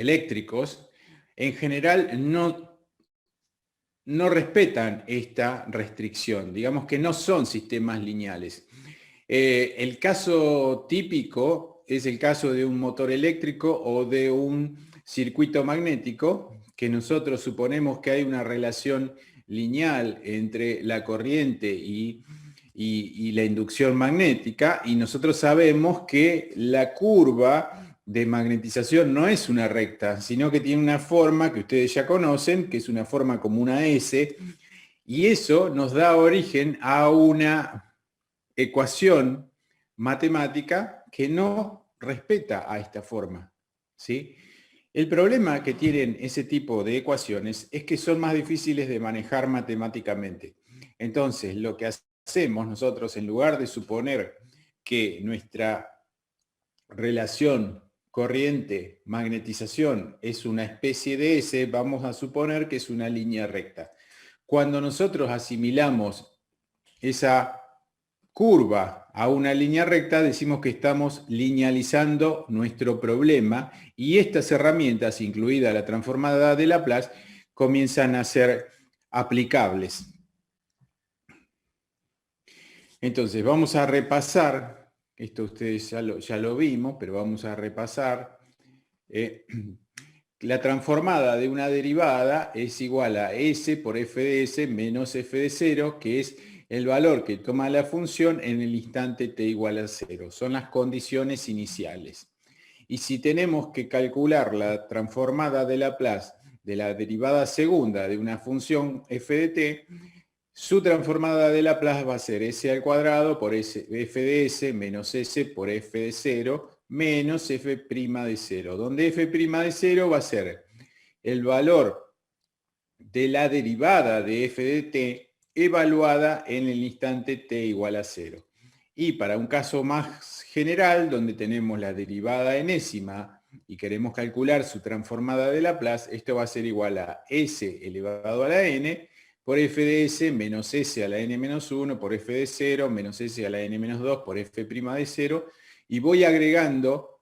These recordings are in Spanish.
eléctricos, en general no respetan esta restricción. Digamos que no son sistemas lineales. El caso típico es el caso de un motor eléctrico o de un circuito magnético, que nosotros suponemos que hay una relación lineal entre la corriente y la inducción magnética, y nosotros sabemos que la curva de magnetización no es una recta, sino que tiene una forma que ustedes ya conocen, que es una forma como una S, y eso nos da origen a una ecuación matemática que no respeta a esta forma, ¿sí? El problema que tienen ese tipo de ecuaciones es que son más difíciles de manejar matemáticamente. Entonces, lo que hacemos nosotros, en lugar de suponer que nuestra relación corriente-magnetización es una especie de S, vamos a suponer que es una línea recta. Cuando nosotros asimilamos esa curva a una línea recta, decimos que estamos linealizando nuestro problema, y estas herramientas, incluida la transformada de Laplace, comienzan a ser aplicables. Entonces vamos a repasar, esto ustedes ya lo vimos, pero vamos a repasar. La transformada de una derivada es igual a S por f de S menos f de 0, que es el valor que toma la función en el instante t igual a 0. Son las condiciones iniciales. Y si tenemos que calcular la transformada de Laplace de la derivada segunda de una función f de t, su transformada de Laplace va a ser s al cuadrado por f de s menos s por f de 0 menos f' de 0, donde f' de 0 va a ser el valor de la derivada de f de t evaluada en el instante t igual a 0. Y para un caso más general, donde tenemos la derivada enésima y queremos calcular su transformada de Laplace, esto va a ser igual a s elevado a la n por f de s menos s a la n menos 1 por f de 0 menos s a la n menos 2 por f' de 0, y voy agregando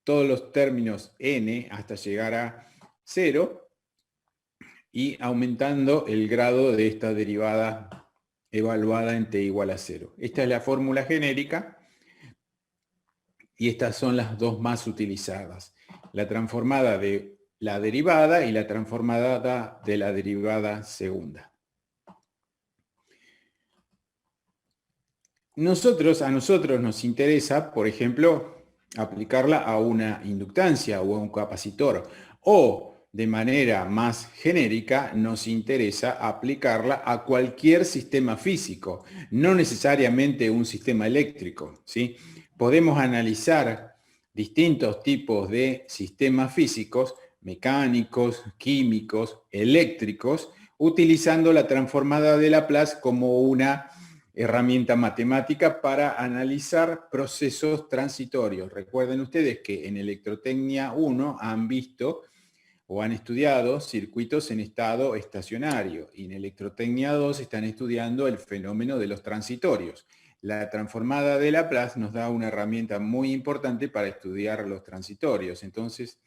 todos los términos n hasta llegar a 0 y aumentando el grado de esta derivada evaluada en t igual a 0. Esta es la fórmula genérica y estas son las dos más utilizadas: la transformada de la derivada y la transformada de la derivada segunda. A nosotros nos interesa, por ejemplo, aplicarla a una inductancia o a un capacitor, o de manera más genérica nos interesa aplicarla a cualquier sistema físico, no necesariamente un sistema eléctrico, ¿sí? Podemos analizar distintos tipos de sistemas físicos, mecánicos, químicos, eléctricos, utilizando la transformada de Laplace como una herramienta matemática para analizar procesos transitorios. Recuerden ustedes que en Electrotecnia 1 han visto o han estudiado circuitos en estado estacionario, y en Electrotecnia 2 están estudiando el fenómeno de los transitorios. La transformada de Laplace nos da una herramienta muy importante para estudiar los transitorios. Entonces,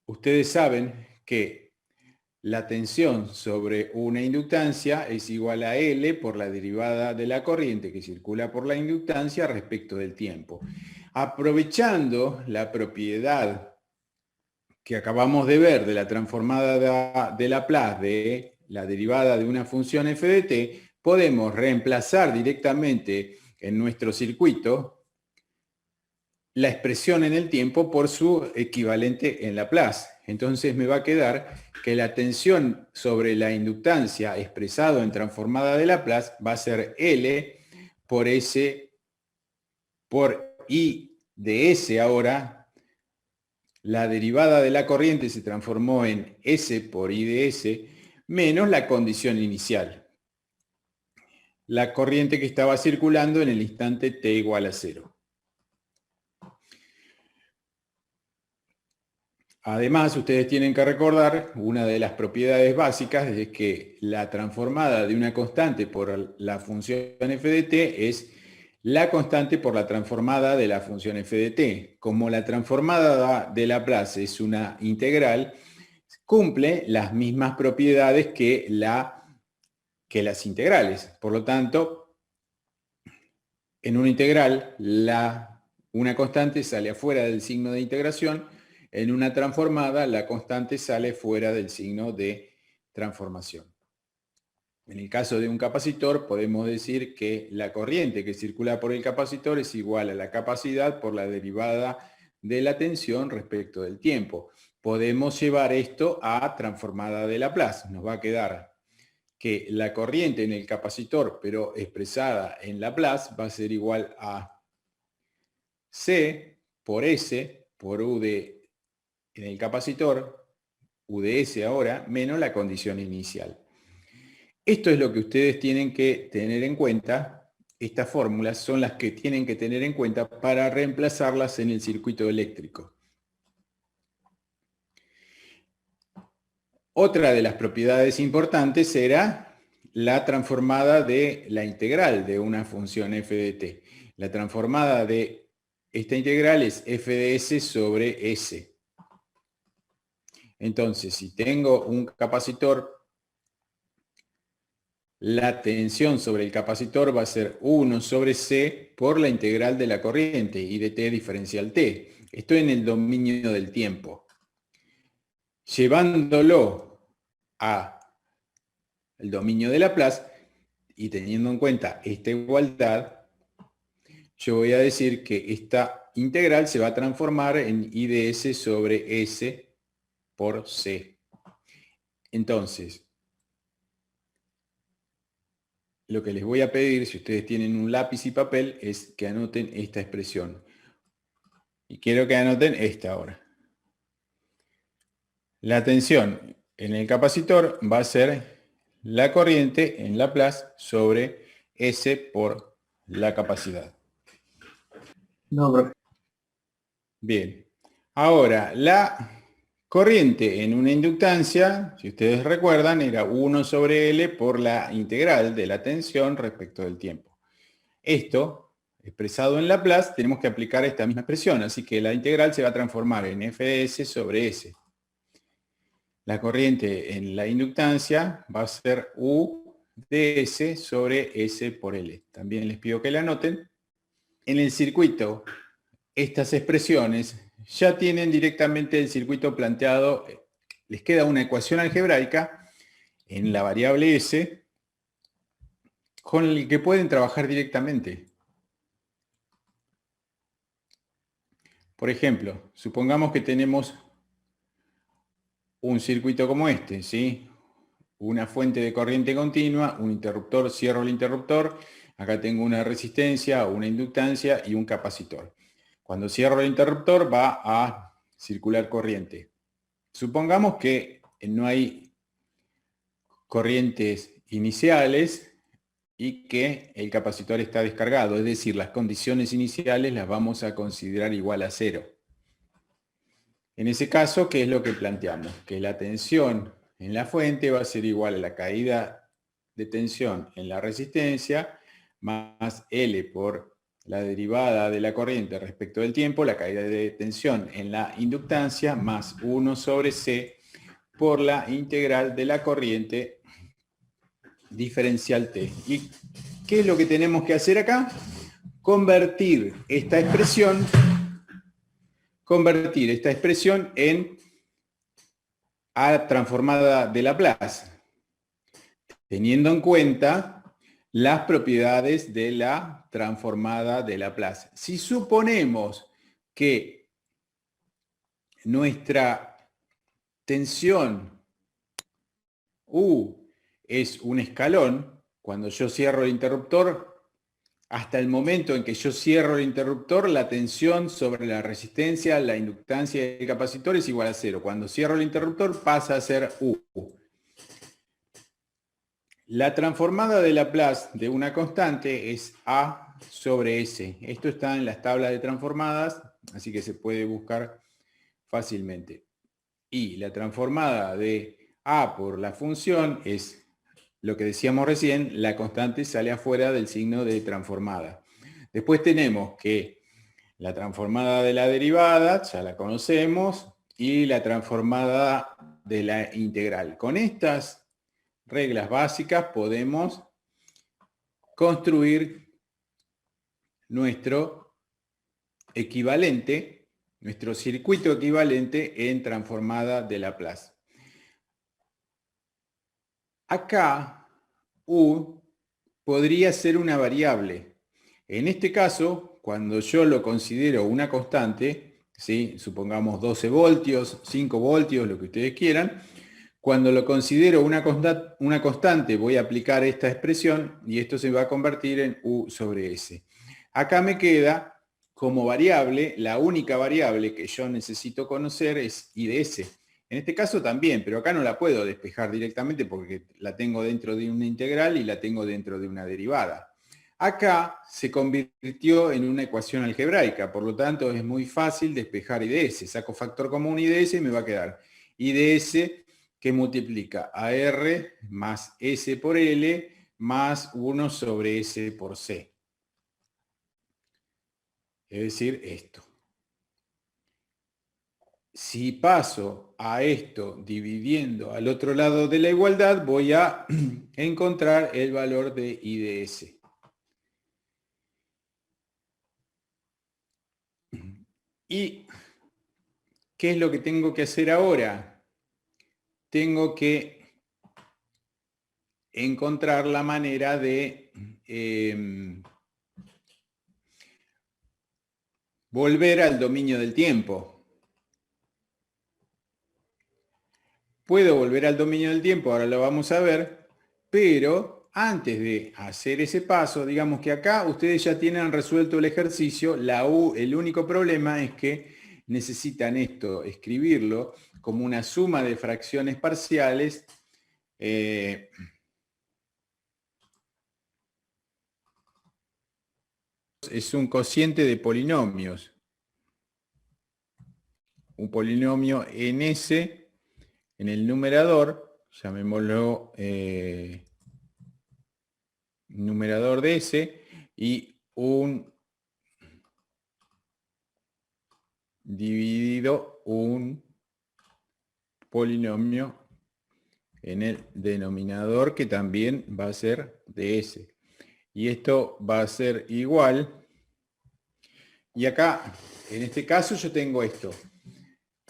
ustedes saben que la tensión sobre una inductancia es igual a L por la derivada de la corriente que circula por la inductancia respecto del tiempo. Aprovechando la propiedad que acabamos de ver de la transformada de Laplace de la derivada de una función f de t, podemos reemplazar directamente en nuestro circuito la expresión en el tiempo por su equivalente en Laplace. Entonces me va a quedar que la tensión sobre la inductancia expresado en transformada de Laplace va a ser L por S por I de S. Ahora la derivada de la corriente se transformó en S por I de S menos la condición inicial, la corriente que estaba circulando en el instante t igual a 0. Además, ustedes tienen que recordar una de las propiedades básicas, es que la transformada de una constante por la función f de t es la constante por la transformada de la función f de t. Como la transformada de Laplace es una integral, cumple las mismas propiedades que las integrales. Por lo tanto, en una integral, una constante sale afuera del signo de integración. En una transformada, la constante sale fuera del signo de transformación. En el caso de un capacitor, podemos decir que la corriente que circula por el capacitor es igual a la capacidad por la derivada de la tensión respecto del tiempo. Podemos llevar esto a transformada de Laplace. Nos va a quedar que la corriente en el capacitor, pero expresada en Laplace, va a ser igual a C por S por U en el capacitor, U de S ahora, menos la condición inicial. Esto es lo que ustedes tienen que tener en cuenta. Estas fórmulas son las que tienen que tener en cuenta para reemplazarlas en el circuito eléctrico. Otra de las propiedades importantes era la transformada de la integral de una función f de t. La transformada de esta integral es f de s sobre s. Entonces, si tengo un capacitor, la tensión sobre el capacitor va a ser 1 sobre C por la integral de la corriente, I de t diferencial t. Esto en el dominio del tiempo. Llevándolo al dominio de Laplace y teniendo en cuenta esta igualdad, yo voy a decir que esta integral se va a transformar en I de S sobre S por C. Entonces, lo que les voy a pedir, si ustedes tienen un lápiz y papel, es que anoten esta expresión. Y quiero que anoten esta ahora. La tensión en el capacitor va a ser la corriente en Laplace sobre S por la capacidad. No, profe. Bien. Ahora, la corriente en una inductancia, si ustedes recuerdan, era 1 sobre L por la integral de la tensión respecto del tiempo. Esto, expresado en Laplace, tenemos que aplicar esta misma expresión, así que la integral se va a transformar en f de s sobre s. La corriente en la inductancia va a ser U de S sobre S por L. También les pido que la anoten. En el circuito, estas expresiones ya tienen directamente el circuito planteado. Les queda una ecuación algebraica en la variable S con la que pueden trabajar directamente. Por ejemplo, supongamos que tenemos un circuito como este, ¿sí? Una fuente de corriente continua, un interruptor, cierro el interruptor, acá tengo una resistencia, una inductancia y un capacitor. Cuando cierro el interruptor va a circular corriente. Supongamos que no hay corrientes iniciales y que el capacitor está descargado, es decir, las condiciones iniciales las vamos a considerar igual a 0. En ese caso, ¿qué es lo que planteamos? Que la tensión en la fuente va a ser igual a la caída de tensión en la resistencia más L por la derivada de la corriente respecto del tiempo, la caída de tensión en la inductancia más 1 sobre C por la integral de la corriente diferencial T. ¿Y qué es lo que tenemos que hacer acá? Convertir esta expresión en A transformada de Laplace, teniendo en cuenta las propiedades de la transformada de Laplace. Si suponemos que nuestra tensión U es un escalón, cuando yo cierro el interruptor, hasta el momento en que yo cierro el interruptor, la tensión sobre la resistencia, la inductancia y el capacitor es igual a 0. Cuando cierro el interruptor pasa a ser U. La transformada de Laplace de una constante es A sobre S. Esto está en las tablas de transformadas, así que se puede buscar fácilmente. Y la transformada de A por la función es lo que decíamos recién, la constante sale afuera del signo de transformada. Después tenemos que la transformada de la derivada, ya la conocemos, y la transformada de la integral. Con estas reglas básicas podemos construir nuestro equivalente, nuestro circuito equivalente en transformada de Laplace. Acá, U podría ser una variable. En este caso, cuando yo lo considero una constante, ¿sí? Supongamos 12 voltios, 5 voltios, lo que ustedes quieran, cuando lo considero una constante voy a aplicar esta expresión y esto se va a convertir en U sobre S. Acá me queda como variable, la única variable que yo necesito conocer es I de S. En este caso también, pero acá no la puedo despejar directamente porque la tengo dentro de una integral y la tengo dentro de una derivada. Acá se convirtió en una ecuación algebraica, por lo tanto es muy fácil despejar I de S. Saco factor común I de S y me va a quedar I de S que multiplica a R más S por L más 1 sobre S por C. Es decir, esto. Si paso a esto dividiendo al otro lado de la igualdad, voy a encontrar el valor de I de S. ¿Y qué es lo que tengo que hacer ahora? Tengo que encontrar la manera de volver al dominio del tiempo. Puedo volver al dominio del tiempo, ahora lo vamos a ver, pero antes de hacer ese paso, digamos que acá ustedes ya tienen resuelto el ejercicio, el único problema es que necesitan esto, escribirlo como una suma de fracciones parciales es un cociente de polinomios. Un polinomio en S en el numerador, llamémoslo numerador de S, y un dividido un polinomio en el denominador que también va a ser de S. Y esto va a ser igual. Y acá, en este caso yo tengo esto,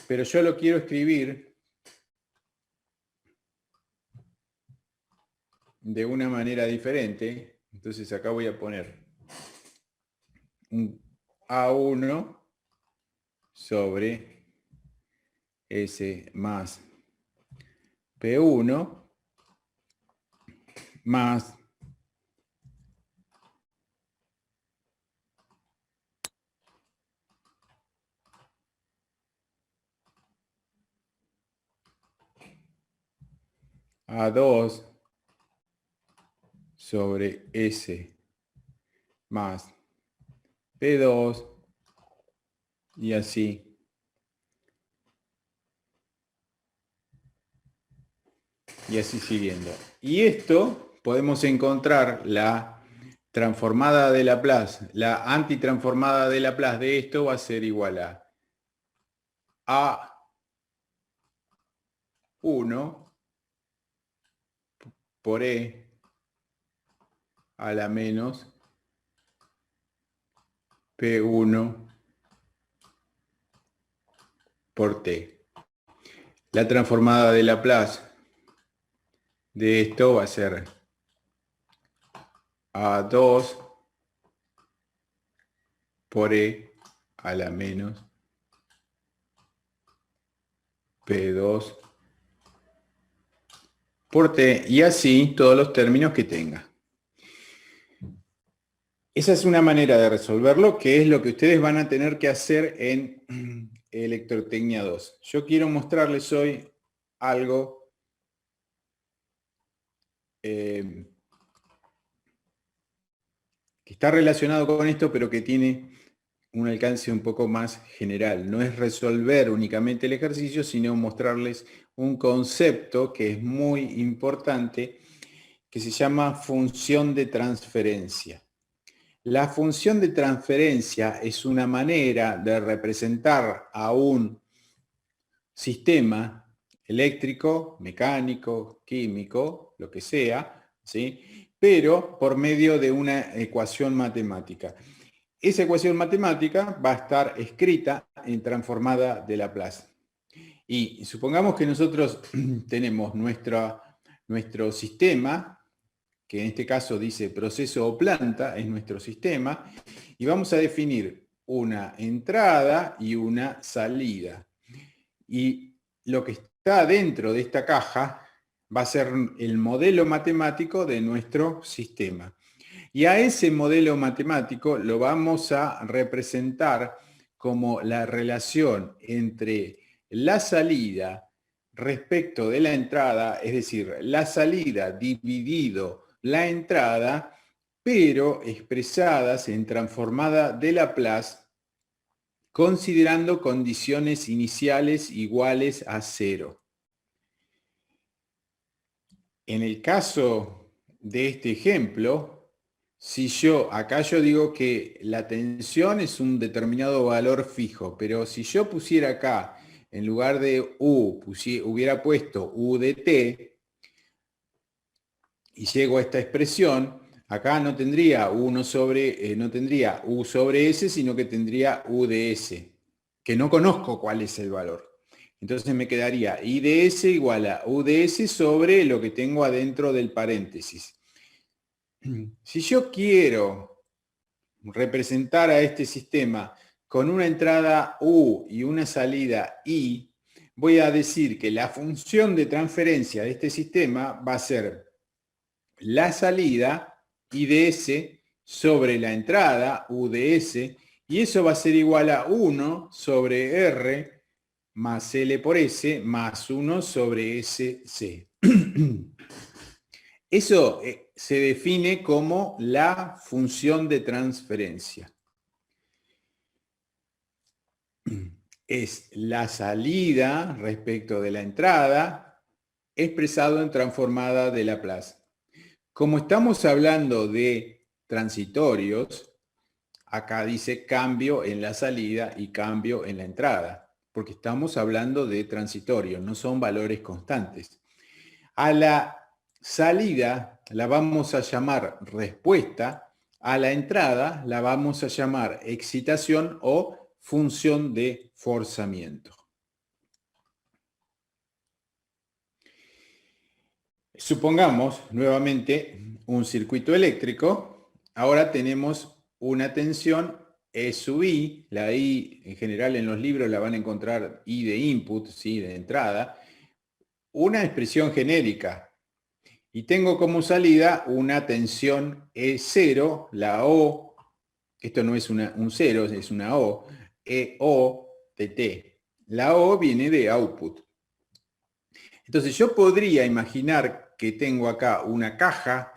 pero yo lo quiero escribir de una manera diferente. Entonces acá voy a poner un A1 sobre S más P1 más A2 sobre S más P2 y así. Y así siguiendo. Y esto podemos encontrar la transformada de Laplace, la antitransformada de Laplace de esto va a ser igual a A1 por E a la menos P1 por T. La transformada de Laplace de esto va a ser A2 por E a la menos P2 por T y así todos los términos que tenga. Esa es una manera de resolverlo, que es lo que ustedes van a tener que hacer en Electrotecnia 2. Yo quiero mostrarles hoy algo que está relacionado con esto, pero que tiene un alcance un poco más general. No es resolver únicamente el ejercicio, sino mostrarles un concepto que es muy importante, que se llama función de transferencia. La función de transferencia es una manera de representar a un sistema eléctrico, mecánico, químico, lo que sea, ¿sí? Pero por medio de una ecuación matemática. Esa ecuación matemática va a estar escrita en transformada de Laplace. Y supongamos que nosotros tenemos nuestro sistema, que en este caso dice proceso o planta, es nuestro sistema, y vamos a definir una entrada y una salida. Y lo que está dentro de esta caja va a ser el modelo matemático de nuestro sistema. Y a ese modelo matemático lo vamos a representar como la relación entre la salida respecto de la entrada, es decir, la salida dividido la entrada, pero expresadas en transformada de Laplace, considerando condiciones iniciales iguales a 0. En el caso de este ejemplo, si acá yo digo que la tensión es un determinado valor fijo, pero si yo pusiera acá, en lugar de U, hubiera puesto U de T, y llego a esta expresión, acá no tendría no tendría U sobre S, sino que tendría U de S, que no conozco cuál es el valor. Entonces me quedaría I de S igual a U de S sobre lo que tengo adentro del paréntesis. Si yo quiero representar a este sistema con una entrada U y una salida I, voy a decir que la función de transferencia de este sistema va a ser la salida I de S sobre la entrada U de S, y eso va a ser igual a 1 sobre R más L por S más 1 sobre SC. Eso se define como la función de transferencia. Es la salida respecto de la entrada expresado en transformada de Laplace. Como estamos hablando de transitorios, acá dice cambio en la salida y cambio en la entrada, porque estamos hablando de transitorios, no son valores constantes. A la salida la vamos a llamar respuesta, a la entrada la vamos a llamar excitación o función de forzamiento. Supongamos nuevamente un circuito eléctrico. Ahora tenemos una tensión E sub I. La I en general en los libros la van a encontrar I de input, ¿sí? De entrada. Una expresión genérica. Y tengo como salida una tensión E0, la O. Esto no es un 0, es una O. EO de T. La O viene de output. Entonces yo podría imaginar que tengo acá una caja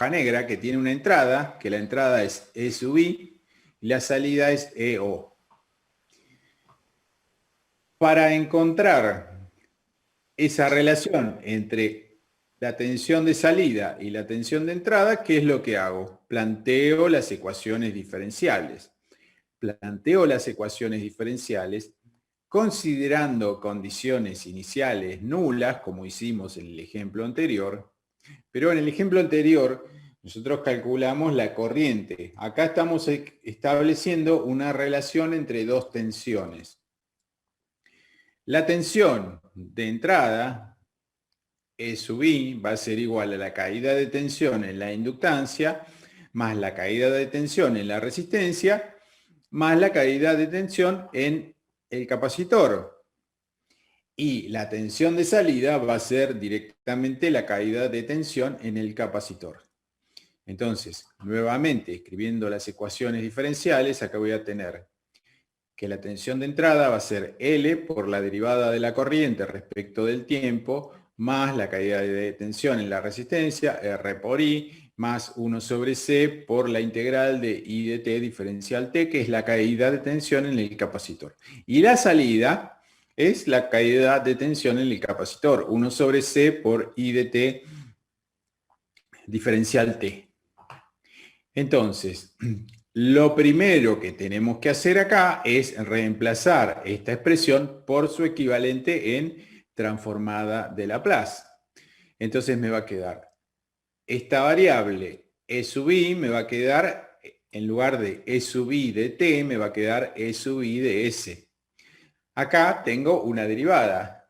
negra que tiene una entrada, que la entrada es E sub I y la salida es EO. Para encontrar esa relación entre la tensión de salida y la tensión de entrada, ¿qué es lo que hago? Planteo las ecuaciones diferenciales. Planteo las ecuaciones diferenciales considerando condiciones iniciales nulas, como hicimos en el ejemplo anterior, pero en el ejemplo anterior nosotros calculamos la corriente. Acá estamos estableciendo una relación entre dos tensiones. La tensión de entrada, E sub I, va a ser igual a la caída de tensión en la inductancia, más la caída de tensión en la resistencia, más la caída de tensión en el capacitor. Y la tensión de salida va a ser directamente la caída de tensión en el capacitor. Entonces, nuevamente, escribiendo las ecuaciones diferenciales, acá voy a tener que la tensión de entrada va a ser L por la derivada de la corriente respecto del tiempo, más la caída de tensión en la resistencia, R por I, más 1 sobre C por la integral de I de T diferencial T, que es la caída de tensión en el capacitor. Y la salida es la caída de tensión en el capacitor, 1 sobre C por I de T diferencial T. Entonces, lo primero que tenemos que hacer acá es reemplazar esta expresión por su equivalente en transformada de Laplace. Entonces me va a quedar esta variable e sub i, me va a quedar, en lugar de e sub i de t, me va a quedar e sub i de s. Acá tengo una derivada.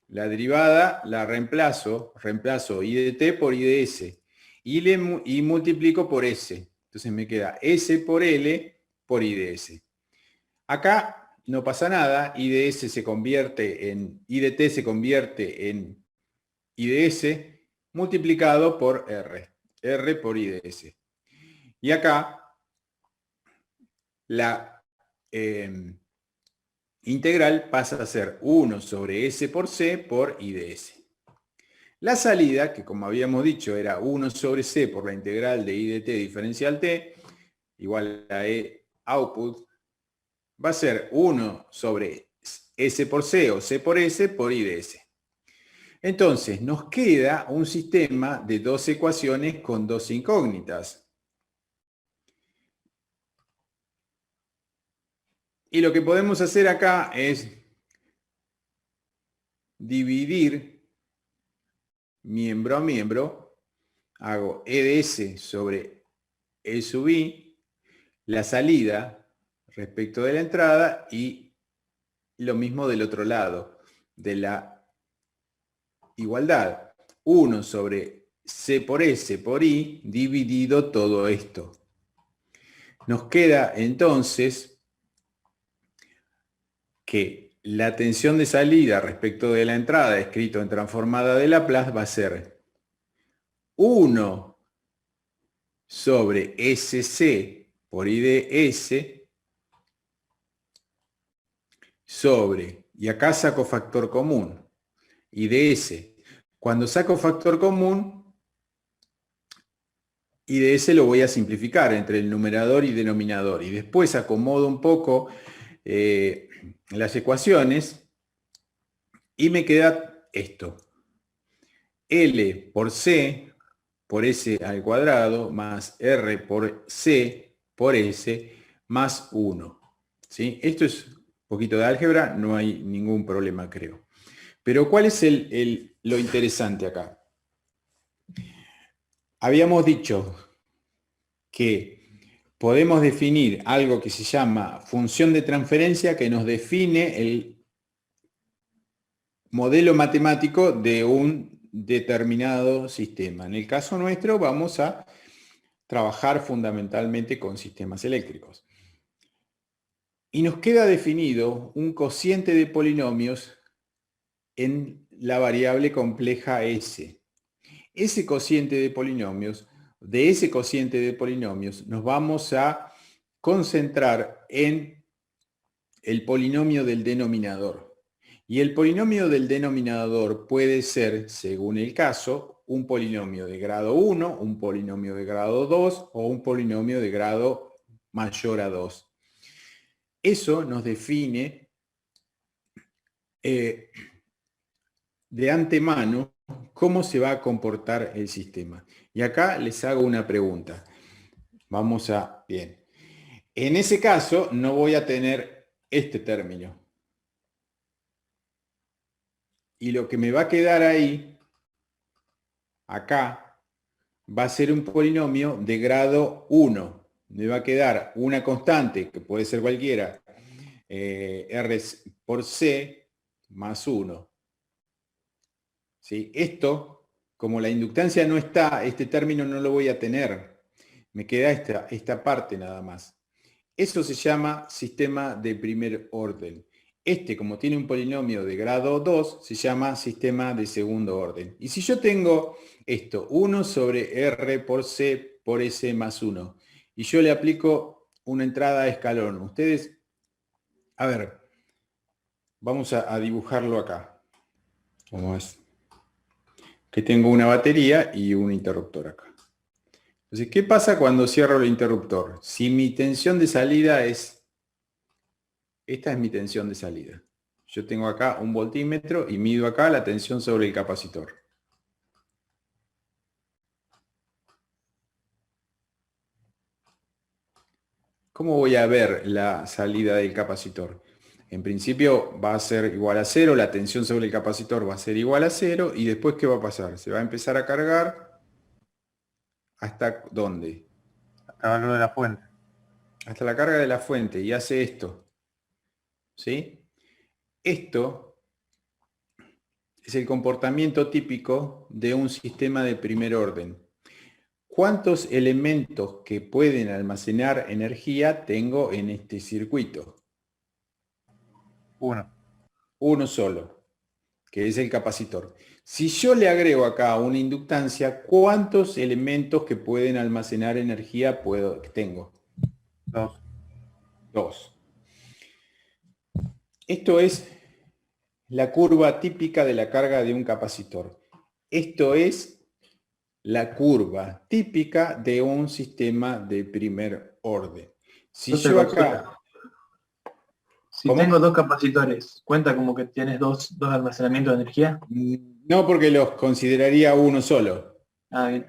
La derivada la reemplazo i de t por i de s. Y multiplico por s. Entonces me queda s por l por i de s. Acá no pasa nada, i de s se convierte en, i de t se convierte en i de s multiplicado por r por i de s. Y acá la integral pasa a ser 1 sobre s por c por i de s. La salida, que como habíamos dicho era 1 sobre c por la integral de i de t diferencial t, igual a e output, va a ser 1 sobre s por c o c por s por i de s. Entonces, nos queda un sistema de dos ecuaciones con dos incógnitas. Y lo que podemos hacer acá es dividir miembro a miembro. Hago e de s sobre e sub i, la salida respecto de la entrada, y lo mismo del otro lado, de la igualdad. 1 sobre c por s por i dividido todo esto. Nos queda entonces que la tensión de salida respecto de la entrada, escrito en transformada de Laplace, va a ser 1 sobre SC por I de S sobre, y acá saco factor común, I de S. Cuando saco factor común, I de S lo voy a simplificar entre el numerador y denominador, y después acomodo un poco las ecuaciones y me queda esto. L por C por S al cuadrado más R por C por S más 1. ¿Sí? Esto es un poquito de álgebra, no hay ningún problema, creo. Pero ¿cuál es lo interesante acá? Habíamos dicho que podemos definir algo que se llama función de transferencia, que nos define el modelo matemático de un determinado sistema. En el caso nuestro vamos a trabajar fundamentalmente con sistemas eléctricos. Y nos queda definido un cociente de polinomios en la variable compleja S. Ese cociente de polinomios, de ese cociente de polinomios, nos vamos a concentrar en el polinomio del denominador. Y el polinomio del denominador puede ser, según el caso, un polinomio de grado 1, un polinomio de grado 2 o un polinomio de grado mayor a 2. Eso nos define de antemano cómo se va a comportar el sistema. Y acá les hago una pregunta. Vamos a... Bien. En ese caso no voy a tener este término. Y lo que me va a quedar ahí, acá, va a ser un polinomio de grado 1. Me va a quedar una constante, que puede ser cualquiera, R por C más 1. ¿Sí? Esto, como la inductancia no está, este término no lo voy a tener. Me queda esta parte nada más. Eso se llama sistema de primer orden. Este, como tiene un polinomio de grado 2, se llama sistema de segundo orden. Y si yo tengo esto, 1 sobre R por C por S más 1, y yo le aplico una entrada a escalón, ustedes, a ver, vamos a dibujarlo acá. ¿Cómo es? Que tengo una batería y un interruptor acá. Entonces, ¿qué pasa cuando cierro el interruptor? Si mi tensión de salida es... Esta es mi tensión de salida. Yo tengo acá un voltímetro y mido acá la tensión sobre el capacitor. ¿Cómo voy a ver la salida del capacitor? En principio va a ser igual a cero, la tensión sobre el capacitor va a ser igual a cero, y después ¿qué va a pasar? Se va a empezar a cargar ¿hasta dónde? Hasta el valor de la fuente. Hasta la carga de la fuente, y hace esto. ¿Sí? Esto es el comportamiento típico de un sistema de primer orden. ¿Cuántos elementos que pueden almacenar energía tengo en este circuito? Uno. Uno solo, que es el capacitor. Si yo le agrego acá una inductancia, ¿cuántos elementos que pueden almacenar energía tengo? Dos. Dos. Esto es la curva típica de la carga de un capacitor. Esto es la curva típica de un sistema de primer orden. Si Entonces, yo acá... si ¿Cómo? tengo dos capacitores, ¿cuenta como que tienes dos almacenamientos de energía? No, porque los consideraría uno solo. Ah, bien.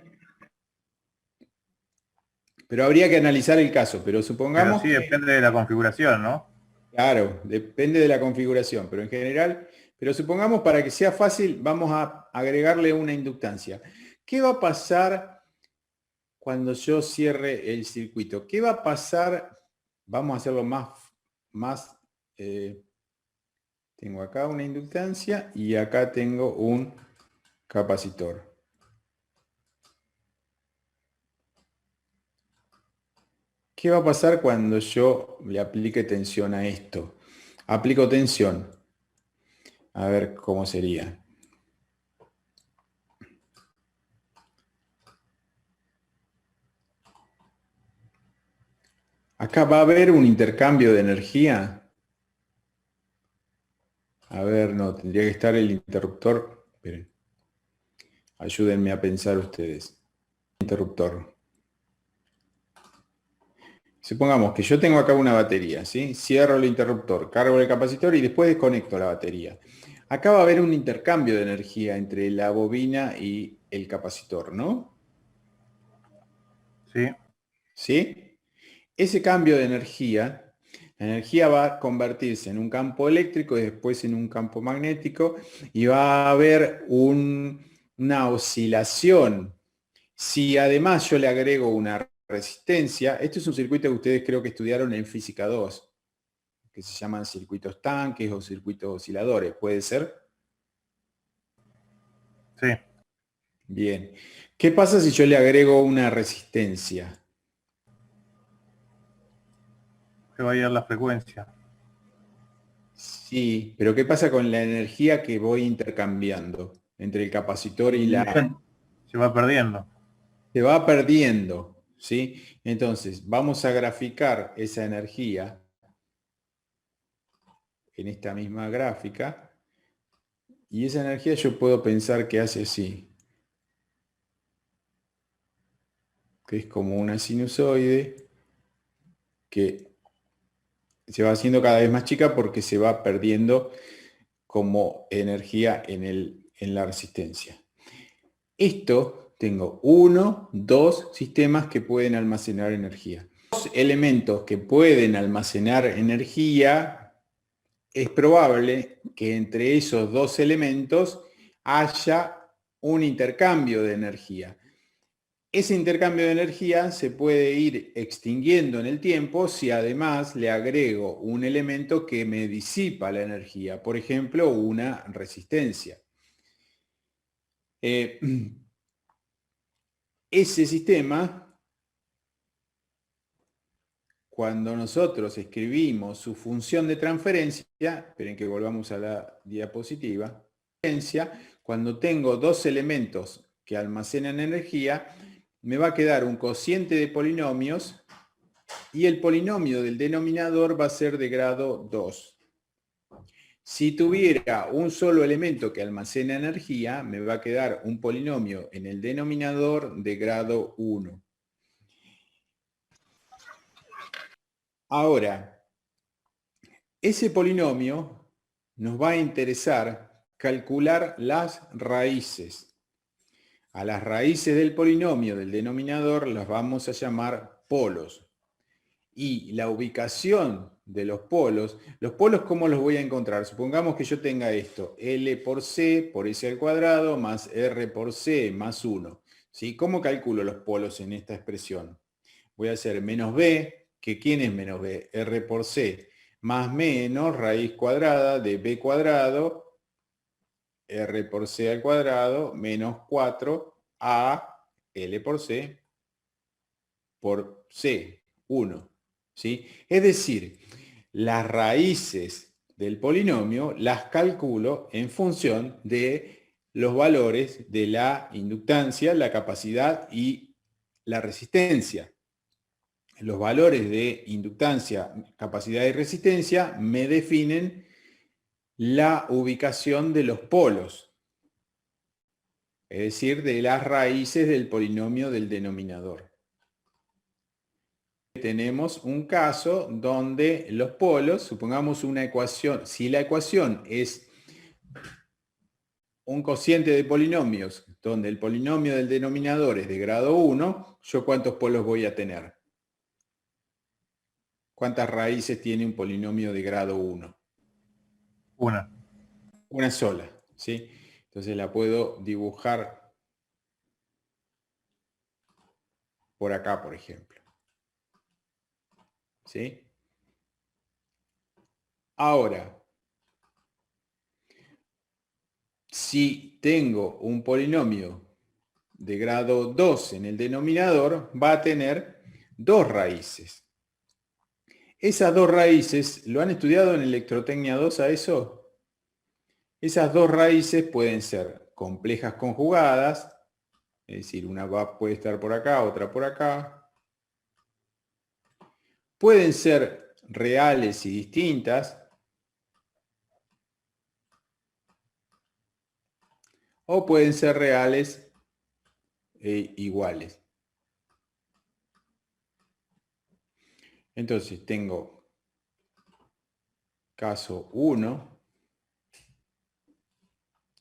Pero habría que analizar el caso. Pero Pero supongamos sí que... depende de la configuración, ¿no? Claro, depende de la configuración, pero en general... Pero supongamos, para que sea fácil, vamos a agregarle una inductancia. ¿Qué va a pasar cuando yo cierre el circuito? ¿Qué va a pasar? Vamos a hacerlo más tengo acá una inductancia y acá tengo un capacitor. ¿Qué va a pasar cuando yo le aplique tensión a esto? Aplico tensión. A ver cómo sería. Acá va a haber un intercambio de energía. A ver, no, tendría que estar el interruptor. Esperen. Ayúdenme a pensar ustedes. Interruptor. Supongamos que yo tengo acá una batería, ¿sí? Cierro el interruptor, cargo el capacitor y después desconecto la batería. Acá va a haber un intercambio de energía entre la bobina y el capacitor, ¿no? Sí. ¿Sí? Ese cambio de energía, la energía va a convertirse en un campo eléctrico y después en un campo magnético, y va a haber una oscilación. Si además yo le agrego una resistencia, esto es un circuito que ustedes creo que estudiaron en física 2, que se llaman circuitos tanques o circuitos osciladores, ¿puede ser? Sí. Bien. ¿Qué pasa si yo le agrego una resistencia? Se va a ir la frecuencia. Sí, pero ¿qué pasa con la energía que voy intercambiando entre el capacitor y la... Se va perdiendo. Se va perdiendo, ¿sí? Entonces, vamos a graficar esa energía en esta misma gráfica, y esa energía yo puedo pensar que hace así, que es como una sinusoide que se va haciendo cada vez más chica porque se va perdiendo como energía en la resistencia. Esto tengo dos sistemas que pueden almacenar energía. Dos elementos que pueden almacenar energía, es probable que entre esos dos elementos haya un intercambio de energía. Ese intercambio de energía se puede ir extinguiendo en el tiempo si además le agrego un elemento que me disipa la energía, por ejemplo, una resistencia. Ese sistema, cuando nosotros escribimos su función de transferencia, esperen que volvamos a la diapositiva, cuando tengo dos elementos que almacenan energía, me va a quedar un cociente de polinomios y el polinomio del denominador va a ser de grado 2. Si tuviera un solo elemento que almacena energía, me va a quedar un polinomio en el denominador de grado 1. Ahora, ese polinomio nos va a interesar calcular las raíces. A las raíces del polinomio del denominador las vamos a llamar polos. y la ubicación de los polos ¿cómo los voy a encontrar? Supongamos que yo tenga esto, L por C por S al cuadrado más R por C más 1. ¿Sí? ¿Cómo calculo los polos en esta expresión? Voy a hacer menos B, que ¿quién es menos B? R por C, más menos raíz cuadrada de B cuadrado, R por C al cuadrado, menos 4A, L por C, por C, 1. ¿Sí? Es decir, las raíces del polinomio las calculo en función de los valores de la inductancia, la capacidad y la resistencia. Los valores de inductancia, capacidad y resistencia me definen la ubicación de los polos, es decir, de las raíces del polinomio del denominador. Tenemos un caso donde los polos, supongamos una ecuación, si la ecuación es un cociente de polinomios donde el polinomio del denominador es de grado 1, ¿yo cuántos polos voy a tener? ¿Cuántas raíces tiene un polinomio de grado 1? Una. Una sola, ¿sí? Entonces la puedo dibujar por acá, por ejemplo. ¿Sí? Ahora, si tengo un polinomio de grado 2 en el denominador, va a tener dos raíces. Esas dos raíces, ¿lo han estudiado en Electrotecnia 2 a eso? Esas dos raíces pueden ser complejas conjugadas, es decir, una puede estar por acá, otra por acá. Pueden ser reales y distintas, o pueden ser reales e iguales. Entonces tengo caso 1,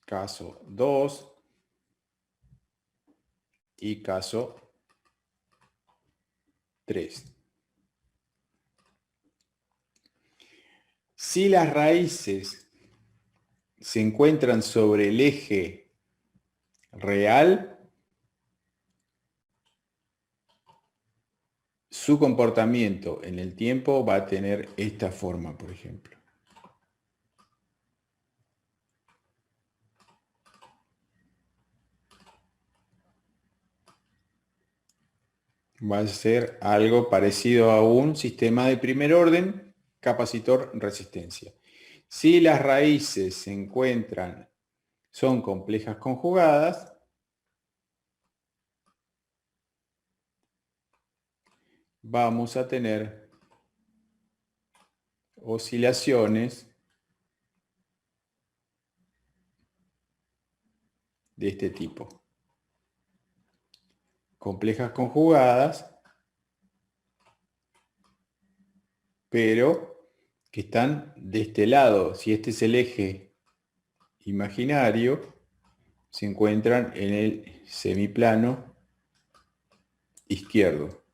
caso 2 y caso 3. Si las raíces se encuentran sobre el eje real, su comportamiento en el tiempo va a tener esta forma, por ejemplo. Va a ser algo parecido a un sistema de primer orden, capacitor-resistencia. Si las raíces se encuentran, son complejas conjugadas, vamos a tener oscilaciones de este tipo. Complejas conjugadas, pero que están de este lado. Si este es el eje imaginario, se encuentran en el semiplano izquierdo.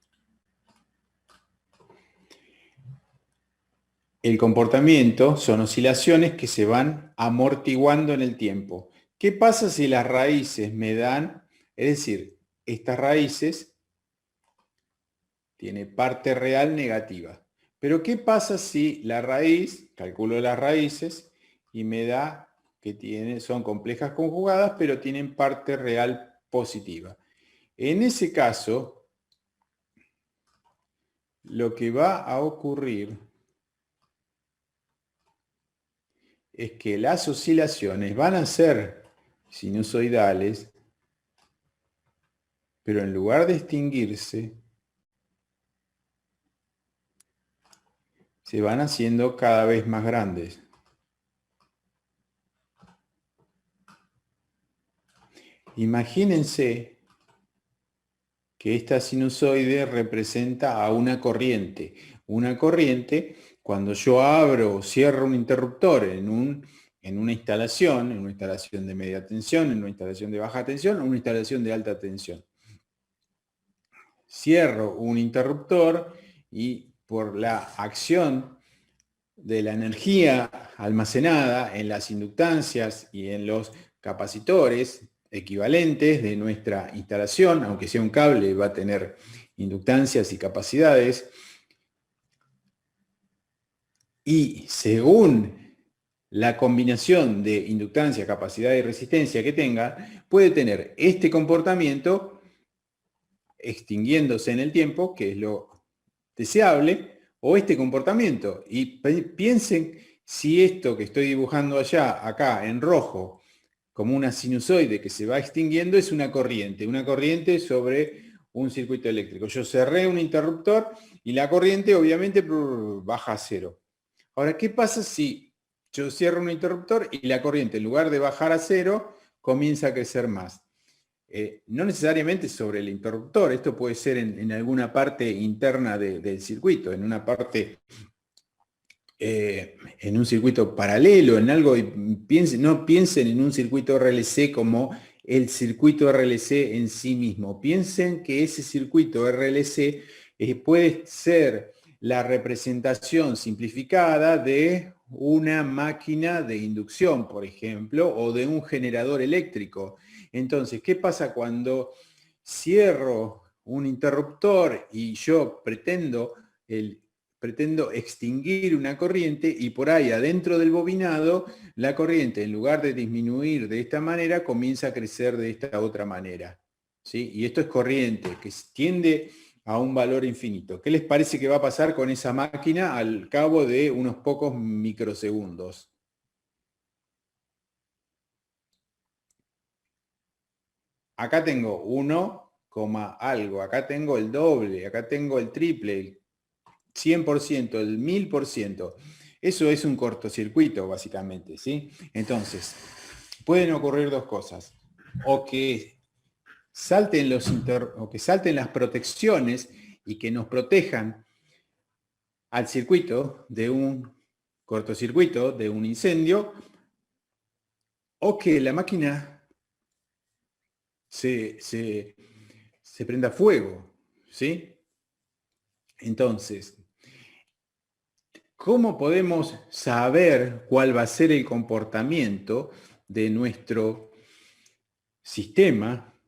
El comportamiento son oscilaciones que se van amortiguando en el tiempo. ¿Qué pasa si las raíces me dan, es decir, estas raíces tiene parte real negativa? Pero ¿qué pasa si la raíz, calculo las raíces y me da que son complejas conjugadas, pero tienen parte real positiva? En ese caso, lo que va a ocurrir es que las oscilaciones van a ser sinusoidales, pero en lugar de extinguirse, se van haciendo cada vez más grandes. Imagínense que esta sinusoide representa a una corriente. Una corriente, cuando yo abro o cierro un interruptor en una instalación de media tensión, en una instalación de baja tensión o una instalación de alta tensión. Cierro un interruptor y por la acción de la energía almacenada en las inductancias y en los capacitores equivalentes de nuestra instalación, aunque sea un cable, va a tener inductancias y capacidades, y según la combinación de inductancia, capacidad y resistencia que tenga, puede tener este comportamiento extinguiéndose en el tiempo, que es lo deseable, o este comportamiento. Y piensen si esto que estoy dibujando acá en rojo, como una sinusoide que se va extinguiendo, es una corriente sobre un circuito eléctrico. Yo cerré un interruptor y la corriente obviamente baja a cero. Ahora, ¿qué pasa si yo cierro un interruptor y la corriente, en lugar de bajar a cero, comienza a crecer más? No necesariamente sobre el interruptor, esto puede ser en alguna parte interna del circuito, en una parte, en un circuito paralelo, en algo, no piensen en un circuito RLC como el circuito RLC en sí mismo. Piensen que ese circuito RLC puede ser la representación simplificada de una máquina de inducción, por ejemplo, o de un generador eléctrico. Entonces, ¿qué pasa cuando cierro un interruptor y yo pretendo extinguir una corriente y por ahí adentro del bobinado la corriente, en lugar de disminuir de esta manera, comienza a crecer de esta otra manera? ¿Sí? Y esto es corriente, que tiende a un valor infinito. ¿Qué les parece que va a pasar con esa máquina al cabo de unos pocos microsegundos? Acá tengo 1, algo, acá tengo el doble, acá tengo el triple, el 100%, el 1000%. Eso es un cortocircuito, básicamente, ¿sí? Entonces, pueden ocurrir dos cosas. O que salten las protecciones y que nos protejan al circuito de un cortocircuito, de un incendio, o que la máquina se prenda fuego, ¿sí? Entonces, ¿cómo podemos saber cuál va a ser el comportamiento de nuestro sistema,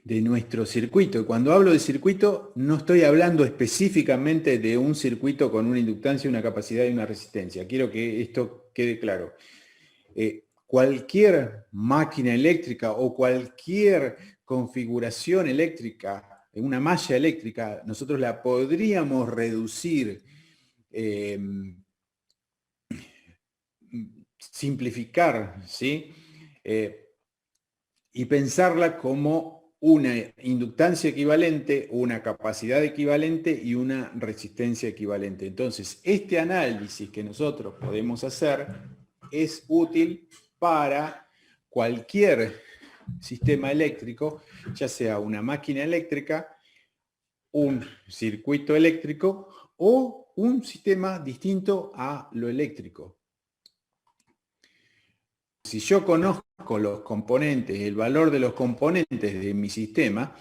de nuestro circuito? Cuando hablo de circuito, no estoy hablando específicamente de un circuito con una inductancia, una capacidad y una resistencia. Quiero que esto quede claro. Cualquier máquina eléctrica o cualquier configuración eléctrica, una malla eléctrica, nosotros la podríamos reducir, simplificar, ¿sí? Y pensarla como una inductancia equivalente, una capacidad equivalente y una resistencia equivalente. Entonces, este análisis que nosotros podemos hacer es útil para cualquier sistema eléctrico, ya sea una máquina eléctrica, un circuito eléctrico o un sistema distinto a lo eléctrico. Si yo conozco los componentes, el valor de los componentes de mi sistema,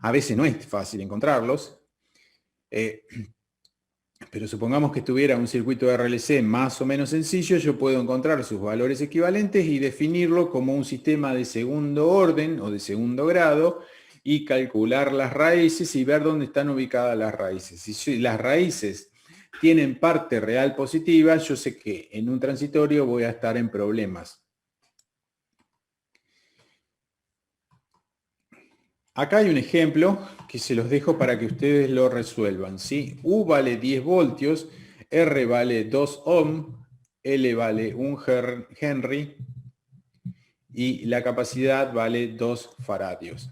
a veces no es fácil encontrarlos, pero supongamos que tuviera un circuito de RLC más o menos sencillo, yo puedo encontrar sus valores equivalentes y definirlo como un sistema de segundo orden o de segundo grado y calcular las raíces y ver dónde están ubicadas las raíces. Si las raíces tienen parte real positiva, yo sé que en un transitorio voy a estar en problemas. Acá hay un ejemplo que se los dejo para que ustedes lo resuelvan, ¿sí? U vale 10 voltios, R vale 2 ohm, L vale 1 Henry y la capacidad vale 2 faradios.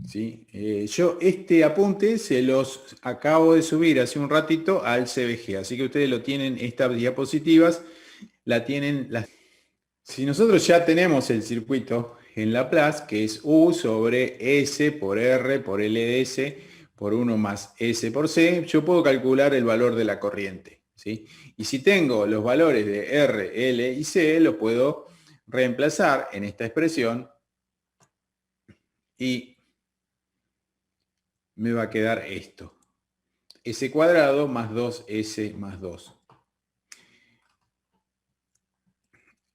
¿Sí? Yo este apunte se los acabo de subir hace un ratito al CBG, así que ustedes lo tienen, estas diapositivas, la tienen. Si nosotros ya tenemos el circuito en Laplace, que es U sobre S por R por L de S por 1 más S por C, yo puedo calcular el valor de la corriente, ¿sí? Y si tengo los valores de R, L y C, lo puedo reemplazar en esta expresión y me va a quedar esto. S cuadrado más 2S más 2.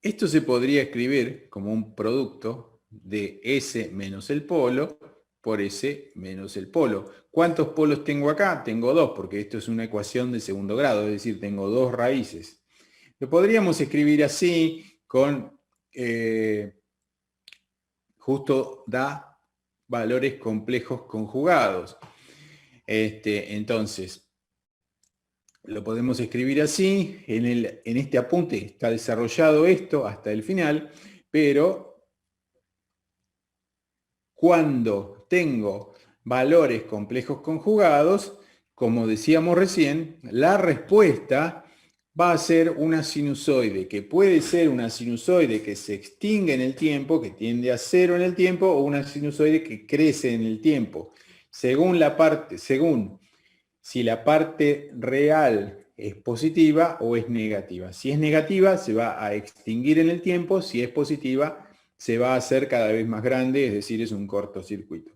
Esto se podría escribir como un producto de S menos el polo por S menos el polo. ¿Cuántos polos tengo acá? Tengo 2, porque esto es una ecuación de segundo grado, es decir, tengo 2 raíces. Lo podríamos escribir así con, justo da valores complejos conjugados. Entonces, lo podemos escribir así, en este apunte está desarrollado esto hasta el final, pero cuando tengo valores complejos conjugados, como decíamos recién, la respuesta va a ser una sinusoide, que puede ser una sinusoide que se extingue en el tiempo, que tiende a cero en el tiempo, o una sinusoide que crece en el tiempo, según si la parte real es positiva o es negativa. Si es negativa, se va a extinguir en el tiempo. Si es positiva, se va a hacer cada vez más grande, es decir, es un cortocircuito.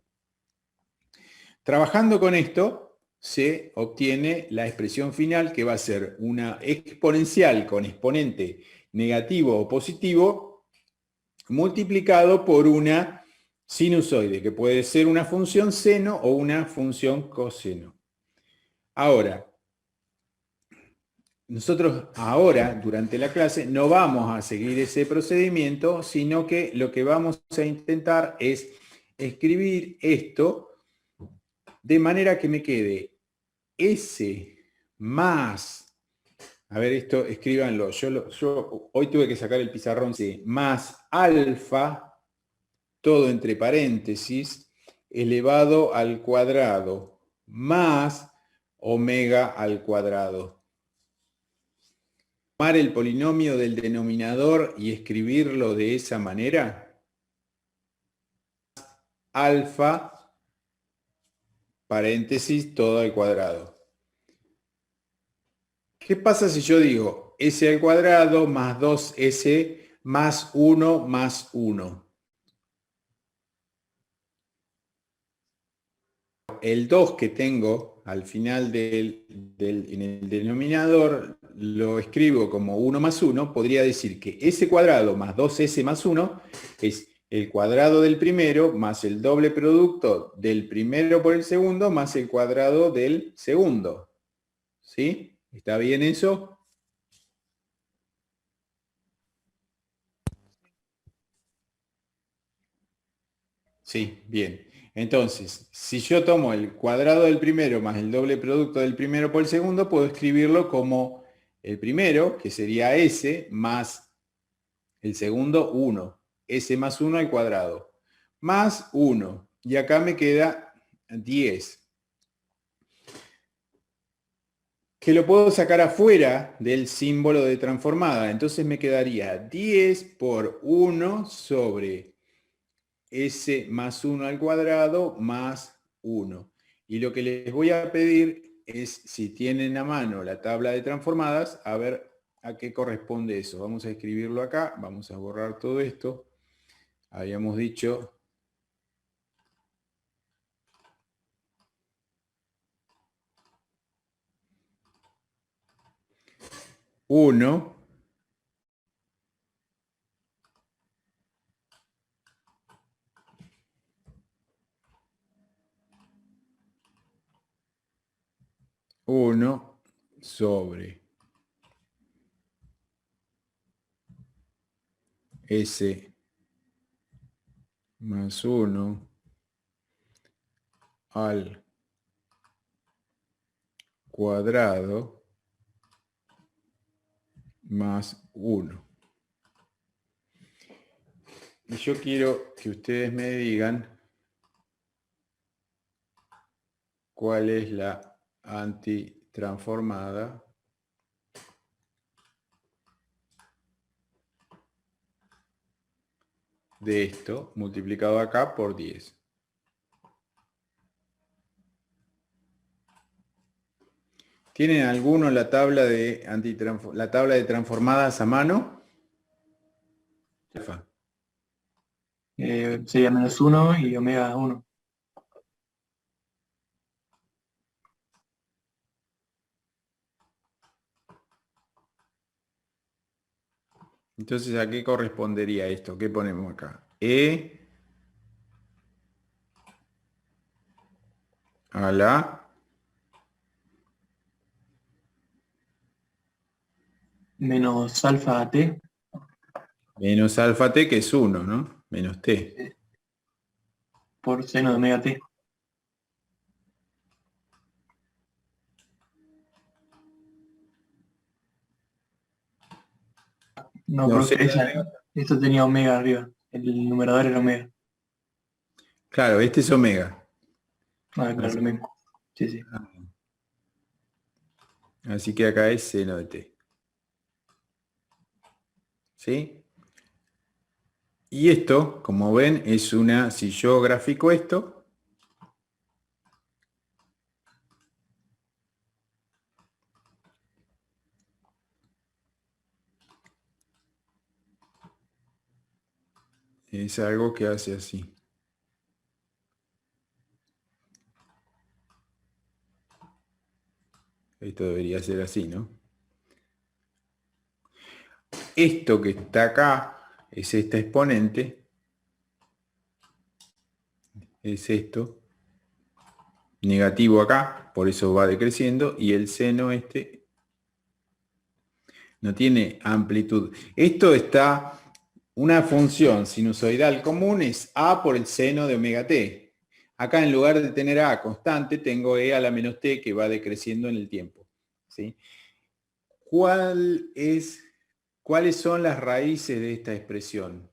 Trabajando con esto, se obtiene la expresión final, que va a ser una exponencial con exponente negativo o positivo multiplicado por una sinusoide, que puede ser una función seno o una función coseno. Ahora, nosotros ahora, durante la clase, no vamos a seguir ese procedimiento, sino que lo que vamos a intentar es escribir esto de manera que me quede S más, a ver, esto escríbanlo, yo hoy tuve que sacar el pizarrón, C, más alfa, todo entre paréntesis, elevado al cuadrado, más omega al cuadrado. Tomar el polinomio del denominador y escribirlo de esa manera. Alfa, paréntesis, todo al cuadrado. ¿Qué pasa si yo digo S al cuadrado más 2S más 1 más 1? El 2 que tengo al final en el denominador lo escribo como 1 más 1, podría decir que S cuadrado más 2S más 1 es el cuadrado del primero más el doble producto del primero por el segundo más el cuadrado del segundo. ¿Sí? ¿Está bien eso? Sí, bien. Entonces, si yo tomo el cuadrado del primero más el doble producto del primero por el segundo, puedo escribirlo como el primero, que sería S, más el segundo 1. S más 1 al cuadrado. Más 1. Y acá me queda 10. Que lo puedo sacar afuera del símbolo de transformada. Entonces me quedaría 10 por 1 sobre S más 1 al cuadrado más 1. Y lo que les voy a pedir es, si tienen a mano la tabla de transformadas, a ver a qué corresponde eso. Vamos a escribirlo acá, vamos a borrar todo esto. Habíamos dicho 1 sobre S más 1 al cuadrado más 1. Y yo quiero que ustedes me digan cuál es la antitransformada de esto multiplicado acá por 10. ¿Tienen alguno la tabla de transformadas a mano? Sería menos 1 y omega 1. Entonces, ¿a qué correspondería esto? ¿Qué ponemos acá? E a la Menos alfa a t menos alfa t, que es 1, ¿no? Menos t. por seno de omega t. No, No sé. profe, esto tenía omega arriba. El numerador era omega. Claro, este es omega. Ah, claro, Así, lo mismo. Sí, sí. así que acá es seno de t. ¿Sí? Y esto, como ven, es una, si yo grafico esto, es algo que hace así. Esto debería ser así, ¿no? Esto que está acá es esta exponente, es esto, negativo acá, por eso va decreciendo, y el seno este no tiene amplitud. Esto está, una función sinusoidal común es a por el seno de omega t. Acá en lugar de tener a constante, tengo e a la menos t que va decreciendo en el tiempo. ¿Sí? ¿Cuáles son las raíces de esta expresión?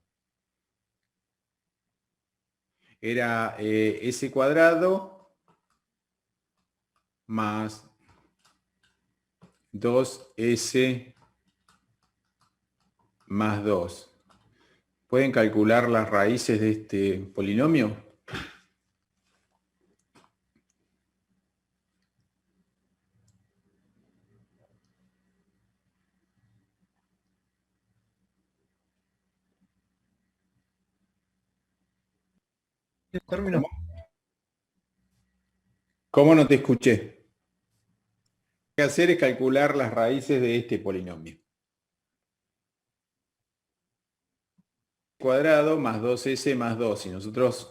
Era s cuadrado más 2s más 2. ¿Pueden calcular las raíces de este polinomio? Término. ¿Cómo no te escuché? Lo que hay que hacer es calcular las raíces de este polinomio. Cuadrado más 2s más 2. Y nosotros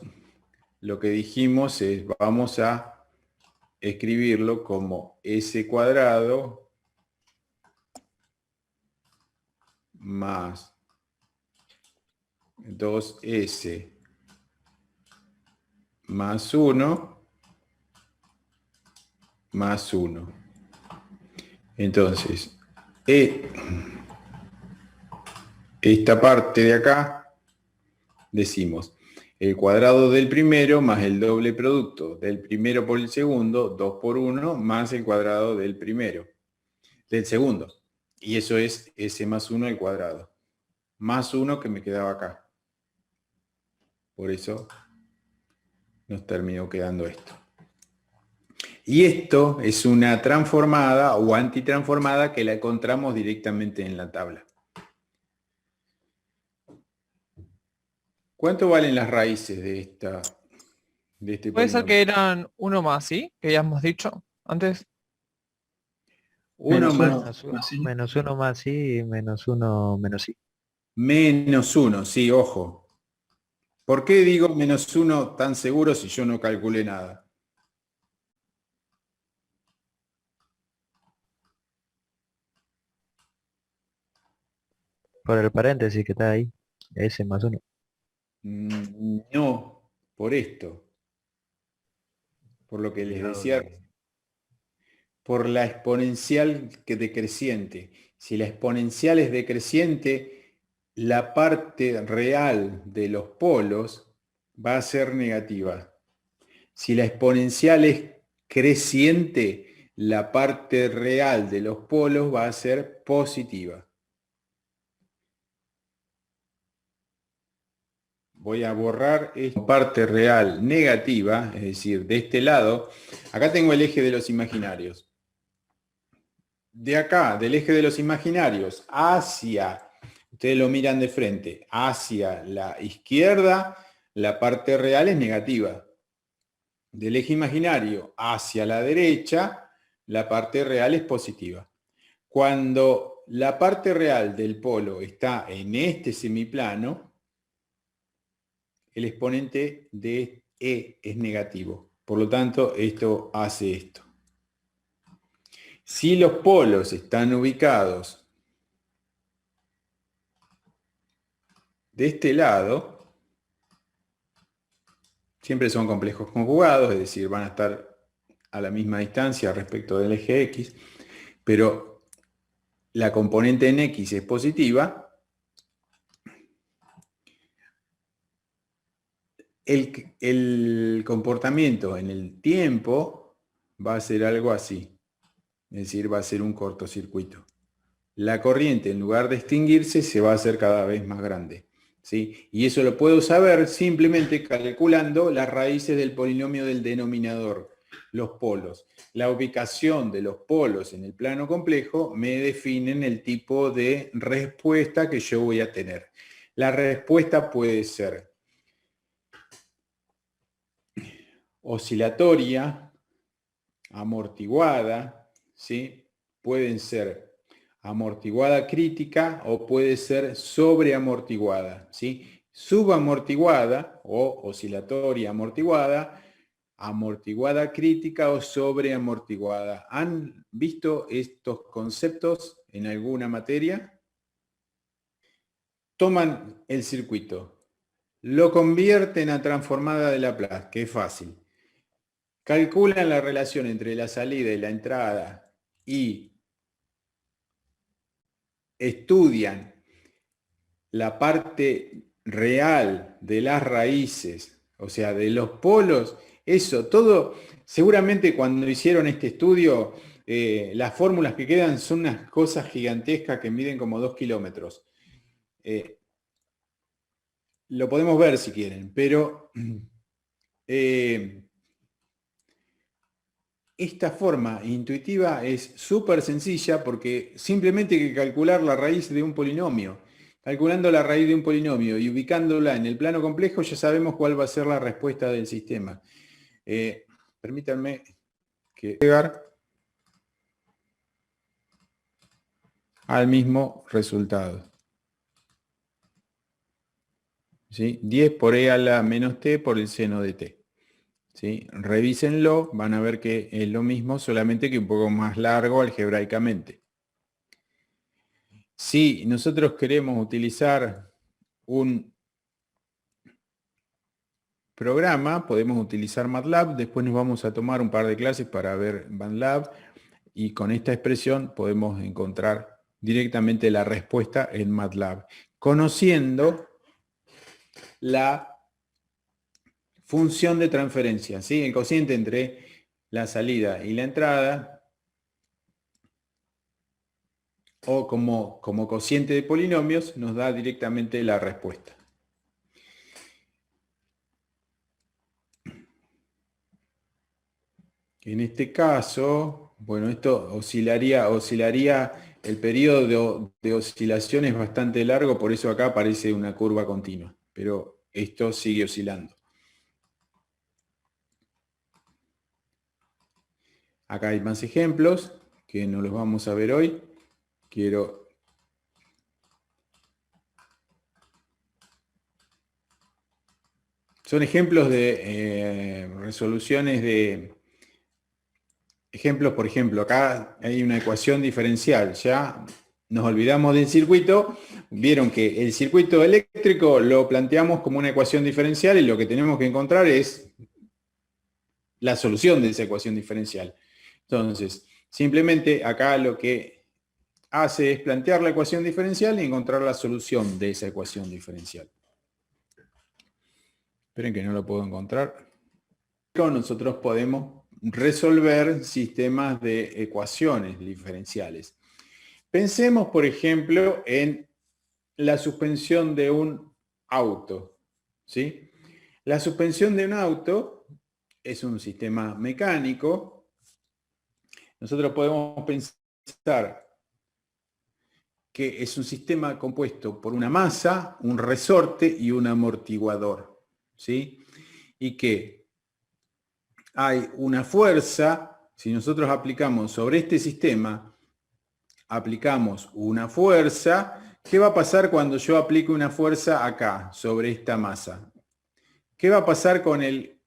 lo que dijimos es, vamos a escribirlo como s cuadrado más 2s más 1 más 1. Entonces, esta parte de acá, decimos el cuadrado del primero más el doble producto del primero por el segundo, 2 por 1, más el cuadrado del primero, del segundo. Y eso es s más 1 al cuadrado. Más 1 que me quedaba acá. Por eso nos terminó quedando esto. Y esto es una transformada o antitransformada que la encontramos directamente en la tabla. ¿Cuánto valen las raíces de este Puede ser polinomio? que eran uno más, ¿sí? Que habíamos dicho antes. 1 Menos más 1 Menos, más sí. menos uno más sí y menos uno menos sí. menos 1, sí, ojo. ¿Por qué digo menos 1 tan seguro si yo no calculé nada? Por el paréntesis que está ahí. S más uno. No, por esto, por lo que les decía, por la exponencial que decreciente. Si la exponencial es decreciente, la parte real de los polos va a ser negativa. Si la exponencial es creciente, la parte real de los polos va a ser positiva. Voy a borrar esta parte real negativa, es decir, de este lado. Acá tengo el eje de los imaginarios. De acá, del eje de los imaginarios, hacia, ustedes lo miran de frente, hacia la izquierda, la parte real es negativa. Del eje imaginario hacia la derecha, la parte real es positiva. Cuando la parte real del polo está en este semiplano, el exponente de E es negativo. Por lo tanto, esto hace esto. Si los polos están ubicados de este lado, siempre son complejos conjugados, es decir, van a estar a la misma distancia respecto del eje X, pero la componente en X es positiva, el comportamiento en el tiempo va a ser algo así, es decir, va a ser un cortocircuito. La corriente, en lugar de extinguirse, se va a hacer cada vez más grande, ¿sí? Y eso lo puedo saber simplemente calculando las raíces del polinomio del denominador, los polos. La ubicación de los polos en el plano complejo me definen el tipo de respuesta que yo voy a tener. La respuesta puede ser oscilatoria, amortiguada, ¿sí? Pueden ser amortiguada crítica o puede ser sobreamortiguada, ¿sí? Subamortiguada o oscilatoria amortiguada, amortiguada crítica o sobreamortiguada. ¿Han visto estos conceptos en alguna materia? Toman el circuito, lo convierten a transformada de Laplace, que es fácil. Calculan la relación entre la salida y la entrada y estudian la parte real de las raíces, o sea, de los polos, eso, todo, seguramente cuando hicieron este estudio, las fórmulas que quedan son unas cosas gigantescas que miden como 2 kilómetros. Lo podemos ver si quieren, pero esta forma intuitiva es súper sencilla porque simplemente hay que calcular la raíz de un polinomio. Calculando la raíz de un polinomio y ubicándola en el plano complejo ya sabemos cuál va a ser la respuesta del sistema. Permítanme que llegar al mismo resultado. ¿Sí? 10 por e a la menos t por el seno de t. ¿Sí? Revísenlo, van a ver que es lo mismo, solamente que un poco más largo algebraicamente. Si nosotros queremos utilizar un programa, podemos utilizar MATLAB, después nos vamos a tomar un par de clases para ver MATLAB y con esta expresión podemos encontrar directamente la respuesta en MATLAB, conociendo la función de transferencia, ¿sí? El cociente entre la salida y la entrada, o como cociente de polinomios, nos da directamente la respuesta. En este caso, bueno, esto oscilaría, el periodo de oscilación es bastante largo, por eso acá aparece una curva continua, pero esto sigue oscilando. Acá hay más ejemplos que no los vamos a ver hoy. Son ejemplos de resoluciones de... Ejemplos, por ejemplo, acá hay una ecuación diferencial. Ya nos olvidamos del circuito. Vieron que el circuito eléctrico lo planteamos como una ecuación diferencial y lo que tenemos que encontrar es la solución de esa ecuación diferencial. Entonces, simplemente acá lo que hace es plantear la ecuación diferencial y encontrar la solución de esa ecuación diferencial. Esperen que no lo puedo encontrar. Nosotros podemos resolver sistemas de ecuaciones diferenciales. Pensemos, por ejemplo, en la suspensión de un auto, ¿sí? La suspensión de un auto es un sistema mecánico. Nosotros podemos pensar que es un sistema compuesto por una masa, un resorte y un amortiguador, ¿sí? Y que hay una fuerza, si nosotros aplicamos sobre este sistema aplicamos una fuerza. ¿Qué va a pasar cuando yo aplique una fuerza acá, sobre esta masa? ¿Qué va a pasar con el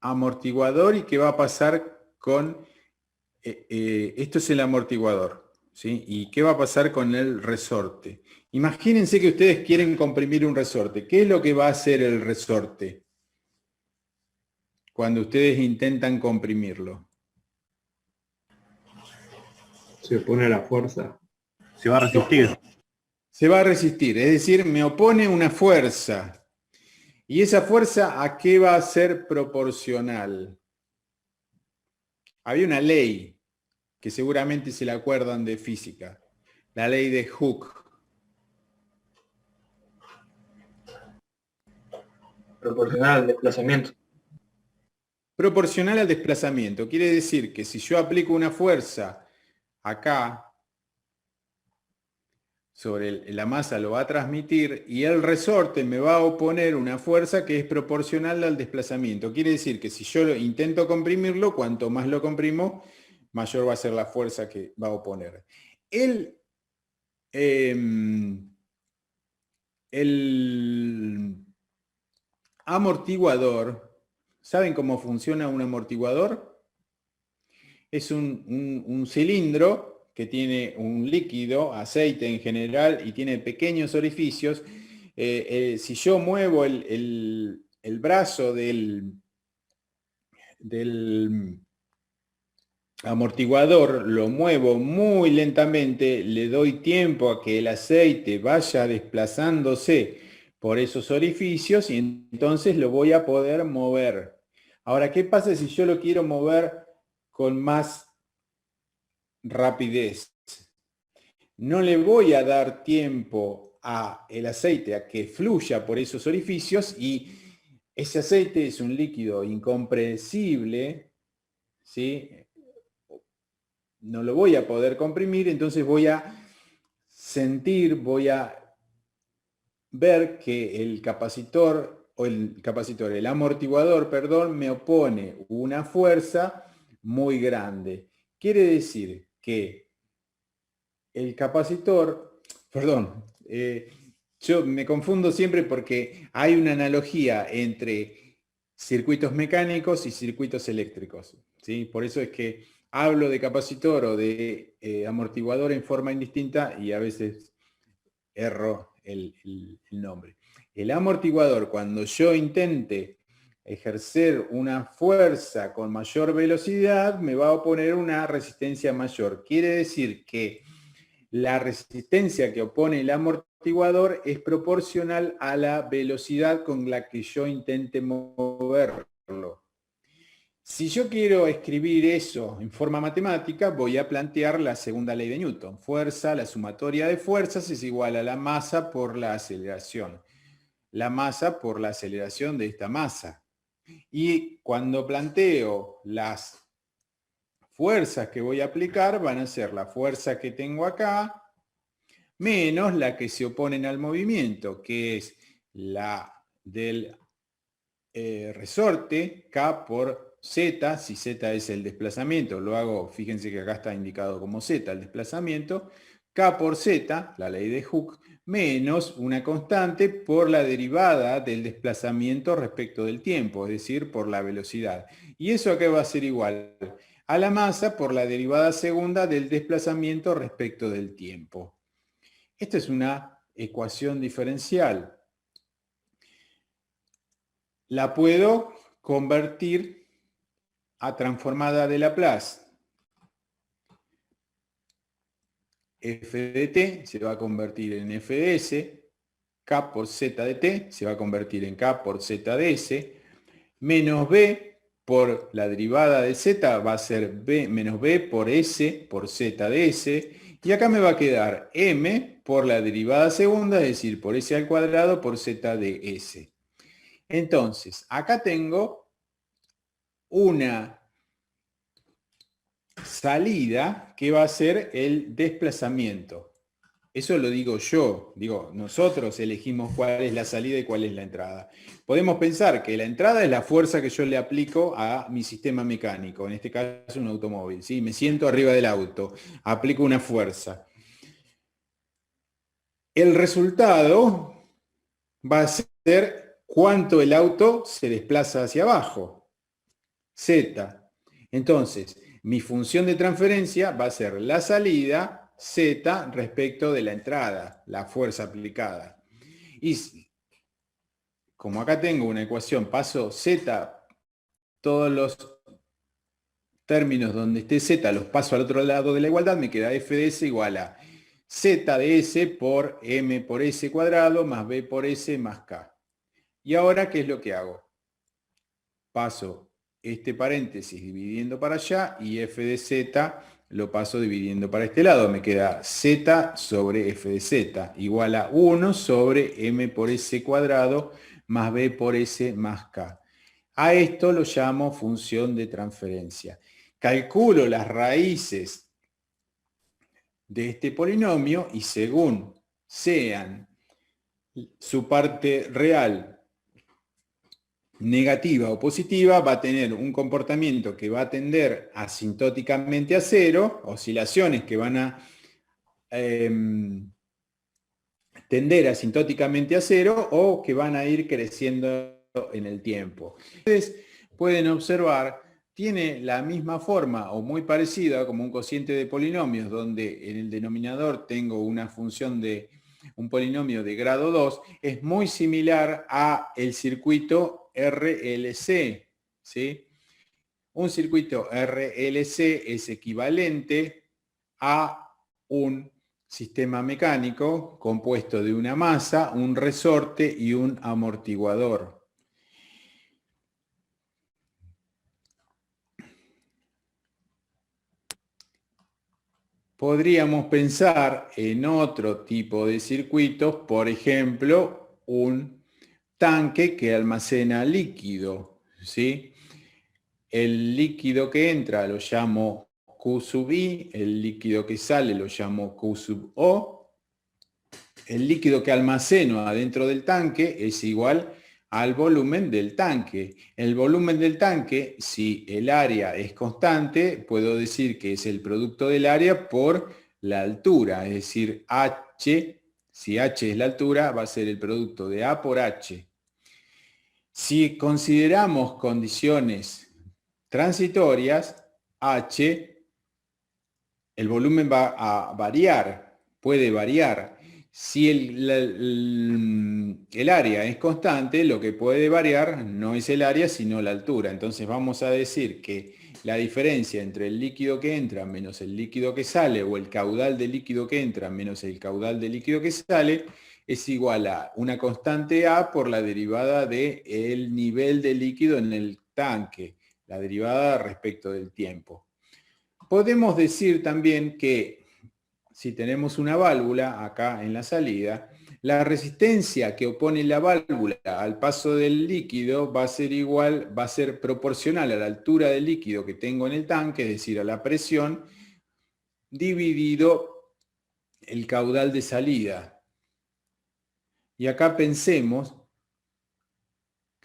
amortiguador y qué va a pasar con... esto es el amortiguador, ¿sí? ¿Y qué va a pasar con el resorte? Imagínense que ustedes quieren comprimir un resorte. ¿Qué es lo que va a hacer el resorte cuando ustedes intentan comprimirlo? Se opone a la fuerza. Se va a resistir. Se va a resistir, es decir, me opone una fuerza. ¿Y esa fuerza a qué va a ser proporcional? Había una ley que seguramente se la acuerdan de física, la ley de Hooke. Proporcional al desplazamiento. Proporcional al desplazamiento. Quiere decir que si yo aplico una fuerza acá, sobre la masa lo va a transmitir y el resorte me va a oponer una fuerza que es proporcional al desplazamiento. Quiere decir que si yo intento comprimirlo, cuanto más lo comprimo, mayor va a ser la fuerza que va a oponer. El amortiguador, ¿saben cómo funciona un amortiguador? Es un cilindro que tiene un líquido, aceite en general, y tiene pequeños orificios. Si yo muevo el brazo del amortiguador, lo muevo muy lentamente, le doy tiempo a que el aceite vaya desplazándose por esos orificios y entonces lo voy a poder mover. Ahora, ¿qué pasa si yo lo quiero mover con más rapidez? No le voy a dar tiempo a el aceite a que fluya por esos orificios y ese aceite es un líquido incompresible, ¿sí? No lo voy a poder comprimir, entonces voy a sentir, voy a ver que el amortiguador, perdón, me opone una fuerza muy grande. Quiere decir que el capacitor, perdón, yo me confundo siempre porque hay una analogía entre circuitos mecánicos y circuitos eléctricos, ¿sí? Por eso es que hablo de capacitor o de amortiguador en forma indistinta y a veces erro el nombre. El amortiguador, cuando yo intente ejercer una fuerza con mayor velocidad, me va a oponer una resistencia mayor. Quiere decir que la resistencia que opone el amortiguador es proporcional a la velocidad con la que yo intente moverlo. Si yo quiero escribir eso en forma matemática, voy a plantear la segunda ley de Newton. Fuerza, la sumatoria de fuerzas es igual a la masa por la aceleración. La masa por la aceleración de esta masa. Y cuando planteo las fuerzas que voy a aplicar, van a ser la fuerza que tengo acá, menos la que se oponen al movimiento, que es la del resorte, K por Z, si Z es el desplazamiento, lo hago, fíjense que acá está indicado como Z el desplazamiento, K por Z, la ley de Hooke, menos una constante por la derivada del desplazamiento respecto del tiempo, es decir, por la velocidad. Y eso acá va a ser igual a la masa por la derivada segunda del desplazamiento respecto del tiempo. Esta es una ecuación diferencial. La puedo convertir a transformada de Laplace. F de t se va a convertir en f de s, k por z de t se va a convertir en k por z de s, menos b por la derivada de z va a ser b menos b por s por z de s, y acá me va a quedar m por la derivada segunda, es decir, por s al cuadrado por z de s. Entonces, acá tengo una salida que va a ser el desplazamiento. Eso lo digo yo, digo, nosotros elegimos cuál es la salida y cuál es la entrada. Podemos pensar que la entrada es la fuerza que yo le aplico a mi sistema mecánico, en este caso un automóvil, ¿sí? Me siento arriba del auto, aplico una fuerza. El resultado va a ser cuánto el auto se desplaza hacia abajo, Z. Entonces, mi función de transferencia va a ser la salida Z respecto de la entrada, la fuerza aplicada. Y como acá tengo una ecuación, paso Z, todos los términos donde esté Z los paso al otro lado de la igualdad, me queda f de S igual a Z de S por M por S cuadrado más B por S más K. Y ahora, ¿qué es lo que hago? Paso este paréntesis dividiendo para allá y f de z lo paso dividiendo para este lado. Me queda z sobre f de z igual a 1 sobre m por s cuadrado más b por s más k. A esto lo llamo función de transferencia. Calculo las raíces de este polinomio y según sean su parte real negativa o positiva, va a tener un comportamiento que va a tender asintóticamente a cero, oscilaciones que van a tender asintóticamente a cero o que van a ir creciendo en el tiempo. Ustedes pueden observar, tiene la misma forma o muy parecida como un cociente de polinomios, donde en el denominador tengo una función de un polinomio de grado 2, es muy similar a el circuito RLC, ¿sí? Un circuito RLC es equivalente a un sistema mecánico compuesto de una masa, un resorte y un amortiguador. Podríamos pensar en otro tipo de circuitos, por ejemplo, un tanque que almacena líquido, ¿sí? El líquido que entra lo llamo Q sub I, el líquido que sale lo llamo Q sub O. El líquido que almaceno adentro del tanque es igual al volumen del tanque. El volumen del tanque, si el área es constante, puedo decir que es el producto del área por la altura, es decir, H, si H es la altura, va a ser el producto de A por H. Si consideramos condiciones transitorias, H, el volumen va a variar, puede variar. Si el área es constante, lo que puede variar no es el área, sino la altura. Entonces vamos a decir que la diferencia entre el líquido que entra menos el líquido que sale, o el caudal de líquido que entra menos el caudal de líquido que sale, es igual a una constante A por la derivada del nivel de líquido en el tanque, la derivada respecto del tiempo. Podemos decir también que si tenemos una válvula acá en la salida, la resistencia que opone la válvula al paso del líquido va a ser igual, va a ser proporcional a la altura del líquido que tengo en el tanque, es decir, a la presión, dividido el caudal de salida. Y acá pensemos,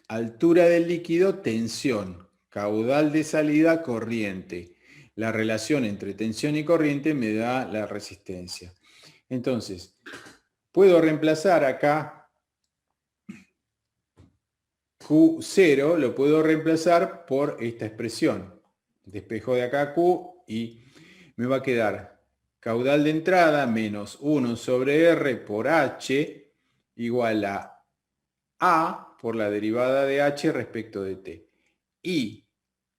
altura del líquido, tensión, caudal de salida, corriente. La relación entre tensión y corriente me da la resistencia. Entonces, puedo reemplazar acá Q0, lo puedo reemplazar por esta expresión. Despejo de acá Q y me va a quedar caudal de entrada menos 1 sobre R por H igual a por la derivada de H respecto de T. Y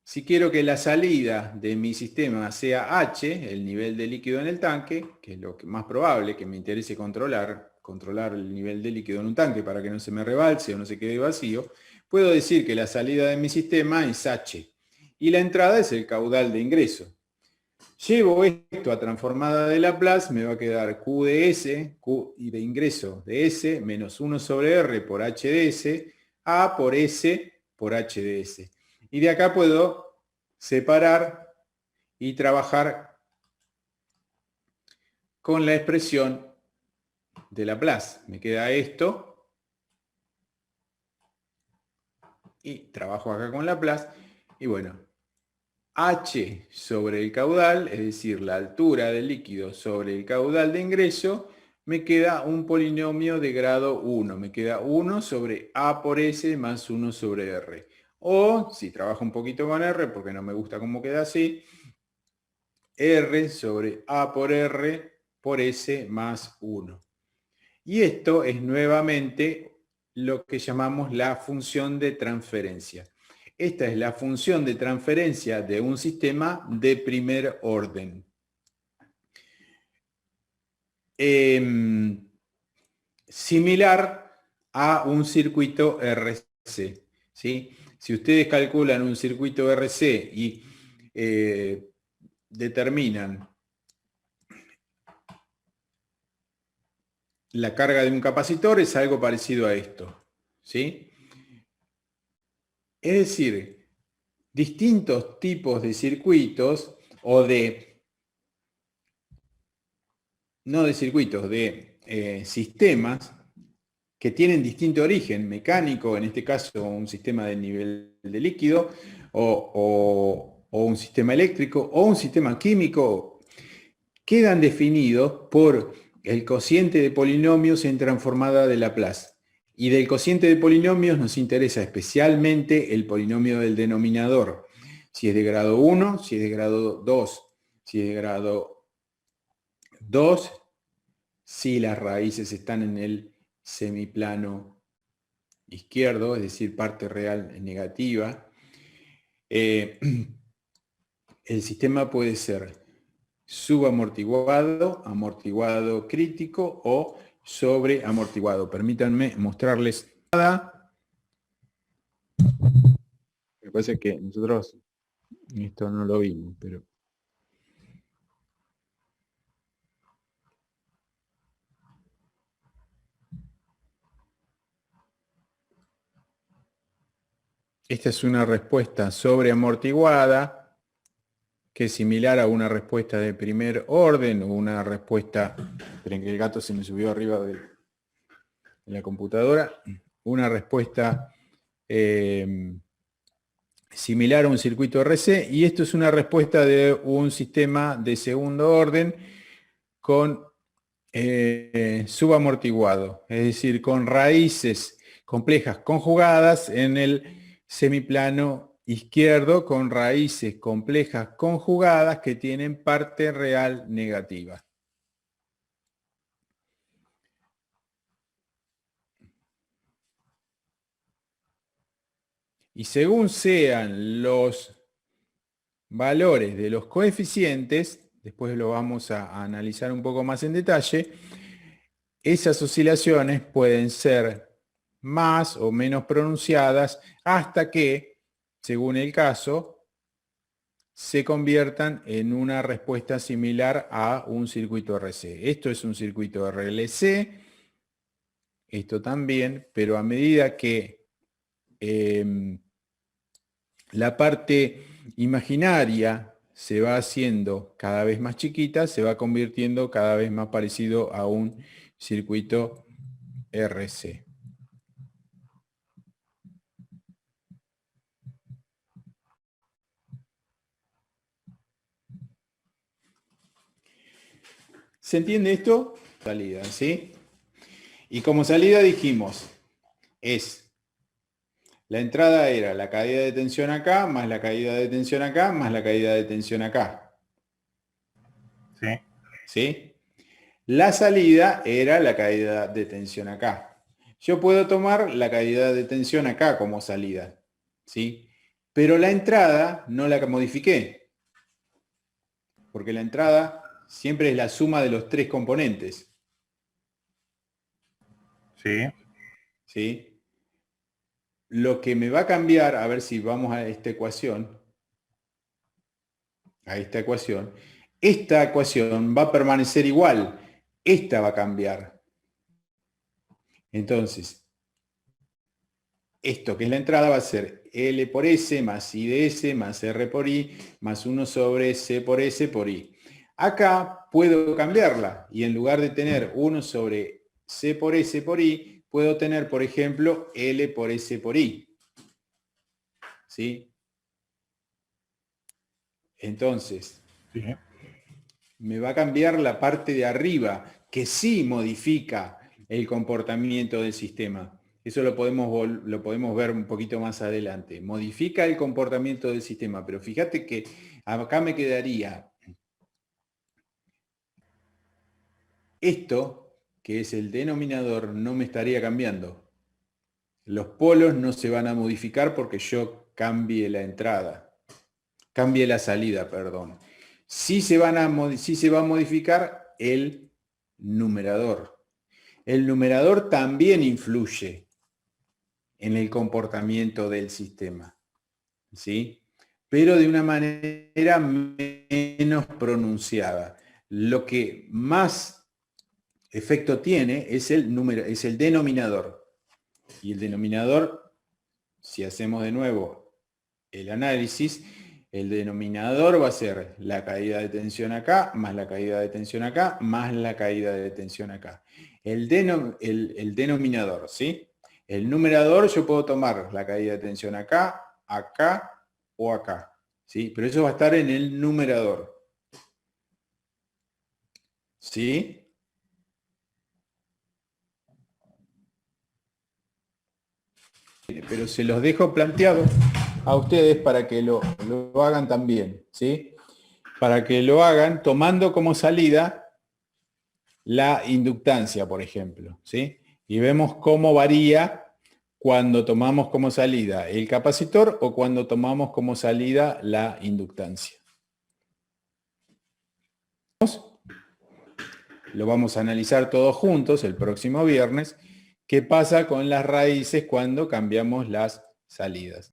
si quiero que la salida de mi sistema sea H, el nivel de líquido en el tanque, que es lo más probable que me interese controlar el nivel de líquido en un tanque para que no se me rebalse o no se quede vacío, puedo decir que la salida de mi sistema es H y la entrada es el caudal de ingreso. Llevo esto a transformada de Laplace, me va a quedar Q de S, Q y de ingreso de S, menos 1 sobre R por H de S, A por S por H de S. Y de acá puedo separar y trabajar con la expresión de Laplace. Me queda esto. Y trabajo acá con Laplace. Y bueno, h sobre el caudal, es decir, la altura del líquido sobre el caudal de ingreso, me queda un polinomio de grado 1. Me queda 1 sobre a por s más 1 sobre r. O, si trabajo un poquito con r, porque no me gusta cómo queda así, r sobre a por r por s más 1. Y esto es nuevamente lo que llamamos la función de transferencia. Esta es la función de transferencia de un sistema de primer orden. Similar a un circuito RC. ¿Sí? Si ustedes calculan un circuito RC y determinan la carga de un capacitor, es algo parecido a esto. ¿Sí? Es decir, distintos tipos de circuitos o de, no de circuitos, de sistemas que tienen distinto origen mecánico, en este caso un sistema de nivel de líquido, o un sistema eléctrico, o un sistema químico, quedan definidos por el cociente de polinomios en transformada de Laplace. Y del cociente de polinomios nos interesa especialmente el polinomio del denominador. Si es de grado 1, si es de grado 2, si es de grado 2, si las raíces están en el semiplano izquierdo, es decir, parte real negativa. El sistema puede ser subamortiguado, amortiguado crítico o sobreamortiguado. Permítanme mostrarles nada. Me parece que nosotros esto no lo vimos, pero... Esta es una respuesta sobreamortiguada, que es similar a una respuesta de primer orden o una respuesta... Esperen que el gato se me subió arriba de la computadora. Una respuesta similar a un circuito RC, y esto es una respuesta de un sistema de segundo orden con subamortiguado, es decir, con raíces complejas conjugadas en el semiplano izquierdo, con raíces complejas conjugadas que tienen parte real negativa. Y según sean los valores de los coeficientes, después lo vamos a analizar un poco más en detalle, esas oscilaciones pueden ser más o menos pronunciadas hasta que, según el caso, se conviertan en una respuesta similar a un circuito RC. Esto es un circuito RLC, esto también, pero a medida que la parte imaginaria se va haciendo cada vez más chiquita, se va convirtiendo cada vez más parecido a un circuito RC. ¿Se entiende esto? Salida, ¿sí? Y como salida dijimos, la entrada era la caída de tensión acá, más la caída de tensión acá, más la caída de tensión acá. Sí. ¿Sí? La salida era la caída de tensión acá. Yo puedo tomar la caída de tensión acá como salida, ¿sí? Pero la entrada no la modifiqué, porque la entrada siempre es la suma de los tres componentes. Sí. ¿Sí? Lo que me va a cambiar, a ver si vamos a esta ecuación, esta ecuación va a permanecer igual, esta va a cambiar. Entonces, esto que es la entrada va a ser L por S más I de S más R por I más 1 sobre C por S por I. Acá puedo cambiarla y en lugar de tener 1 sobre C por S por I, puedo tener, por ejemplo, L por S por I. ¿Sí? Entonces, me va a cambiar la parte de arriba, que sí modifica el comportamiento del sistema. Eso lo podemos ver un poquito más adelante. Modifica el comportamiento del sistema, pero fíjate que acá me quedaría esto, que es el denominador, no me estaría cambiando. Los polos no se van a modificar porque yo cambie la entrada. Cambie la salida, perdón. Sí se va a modificar el numerador. El numerador también influye en el comportamiento del sistema, ¿sí? Pero de una manera menos pronunciada. Lo que más efecto tiene es el denominador. Y el denominador, si hacemos de nuevo el análisis, el denominador va a ser la caída de tensión acá, más la caída de tensión acá, más la caída de tensión acá. El denominador, ¿sí? El numerador yo puedo tomar la caída de tensión acá, acá o acá, ¿sí? Pero eso va a estar en el numerador. ¿Sí? Pero se los dejo planteado a ustedes para que lo hagan también, ¿sí? Para que lo hagan tomando como salida la inductancia, por ejemplo, ¿sí? Y vemos cómo varía cuando tomamos como salida el capacitor o cuando tomamos como salida la inductancia. Lo vamos a analizar todos juntos el próximo viernes. ¿Qué pasa con las raíces cuando cambiamos las salidas?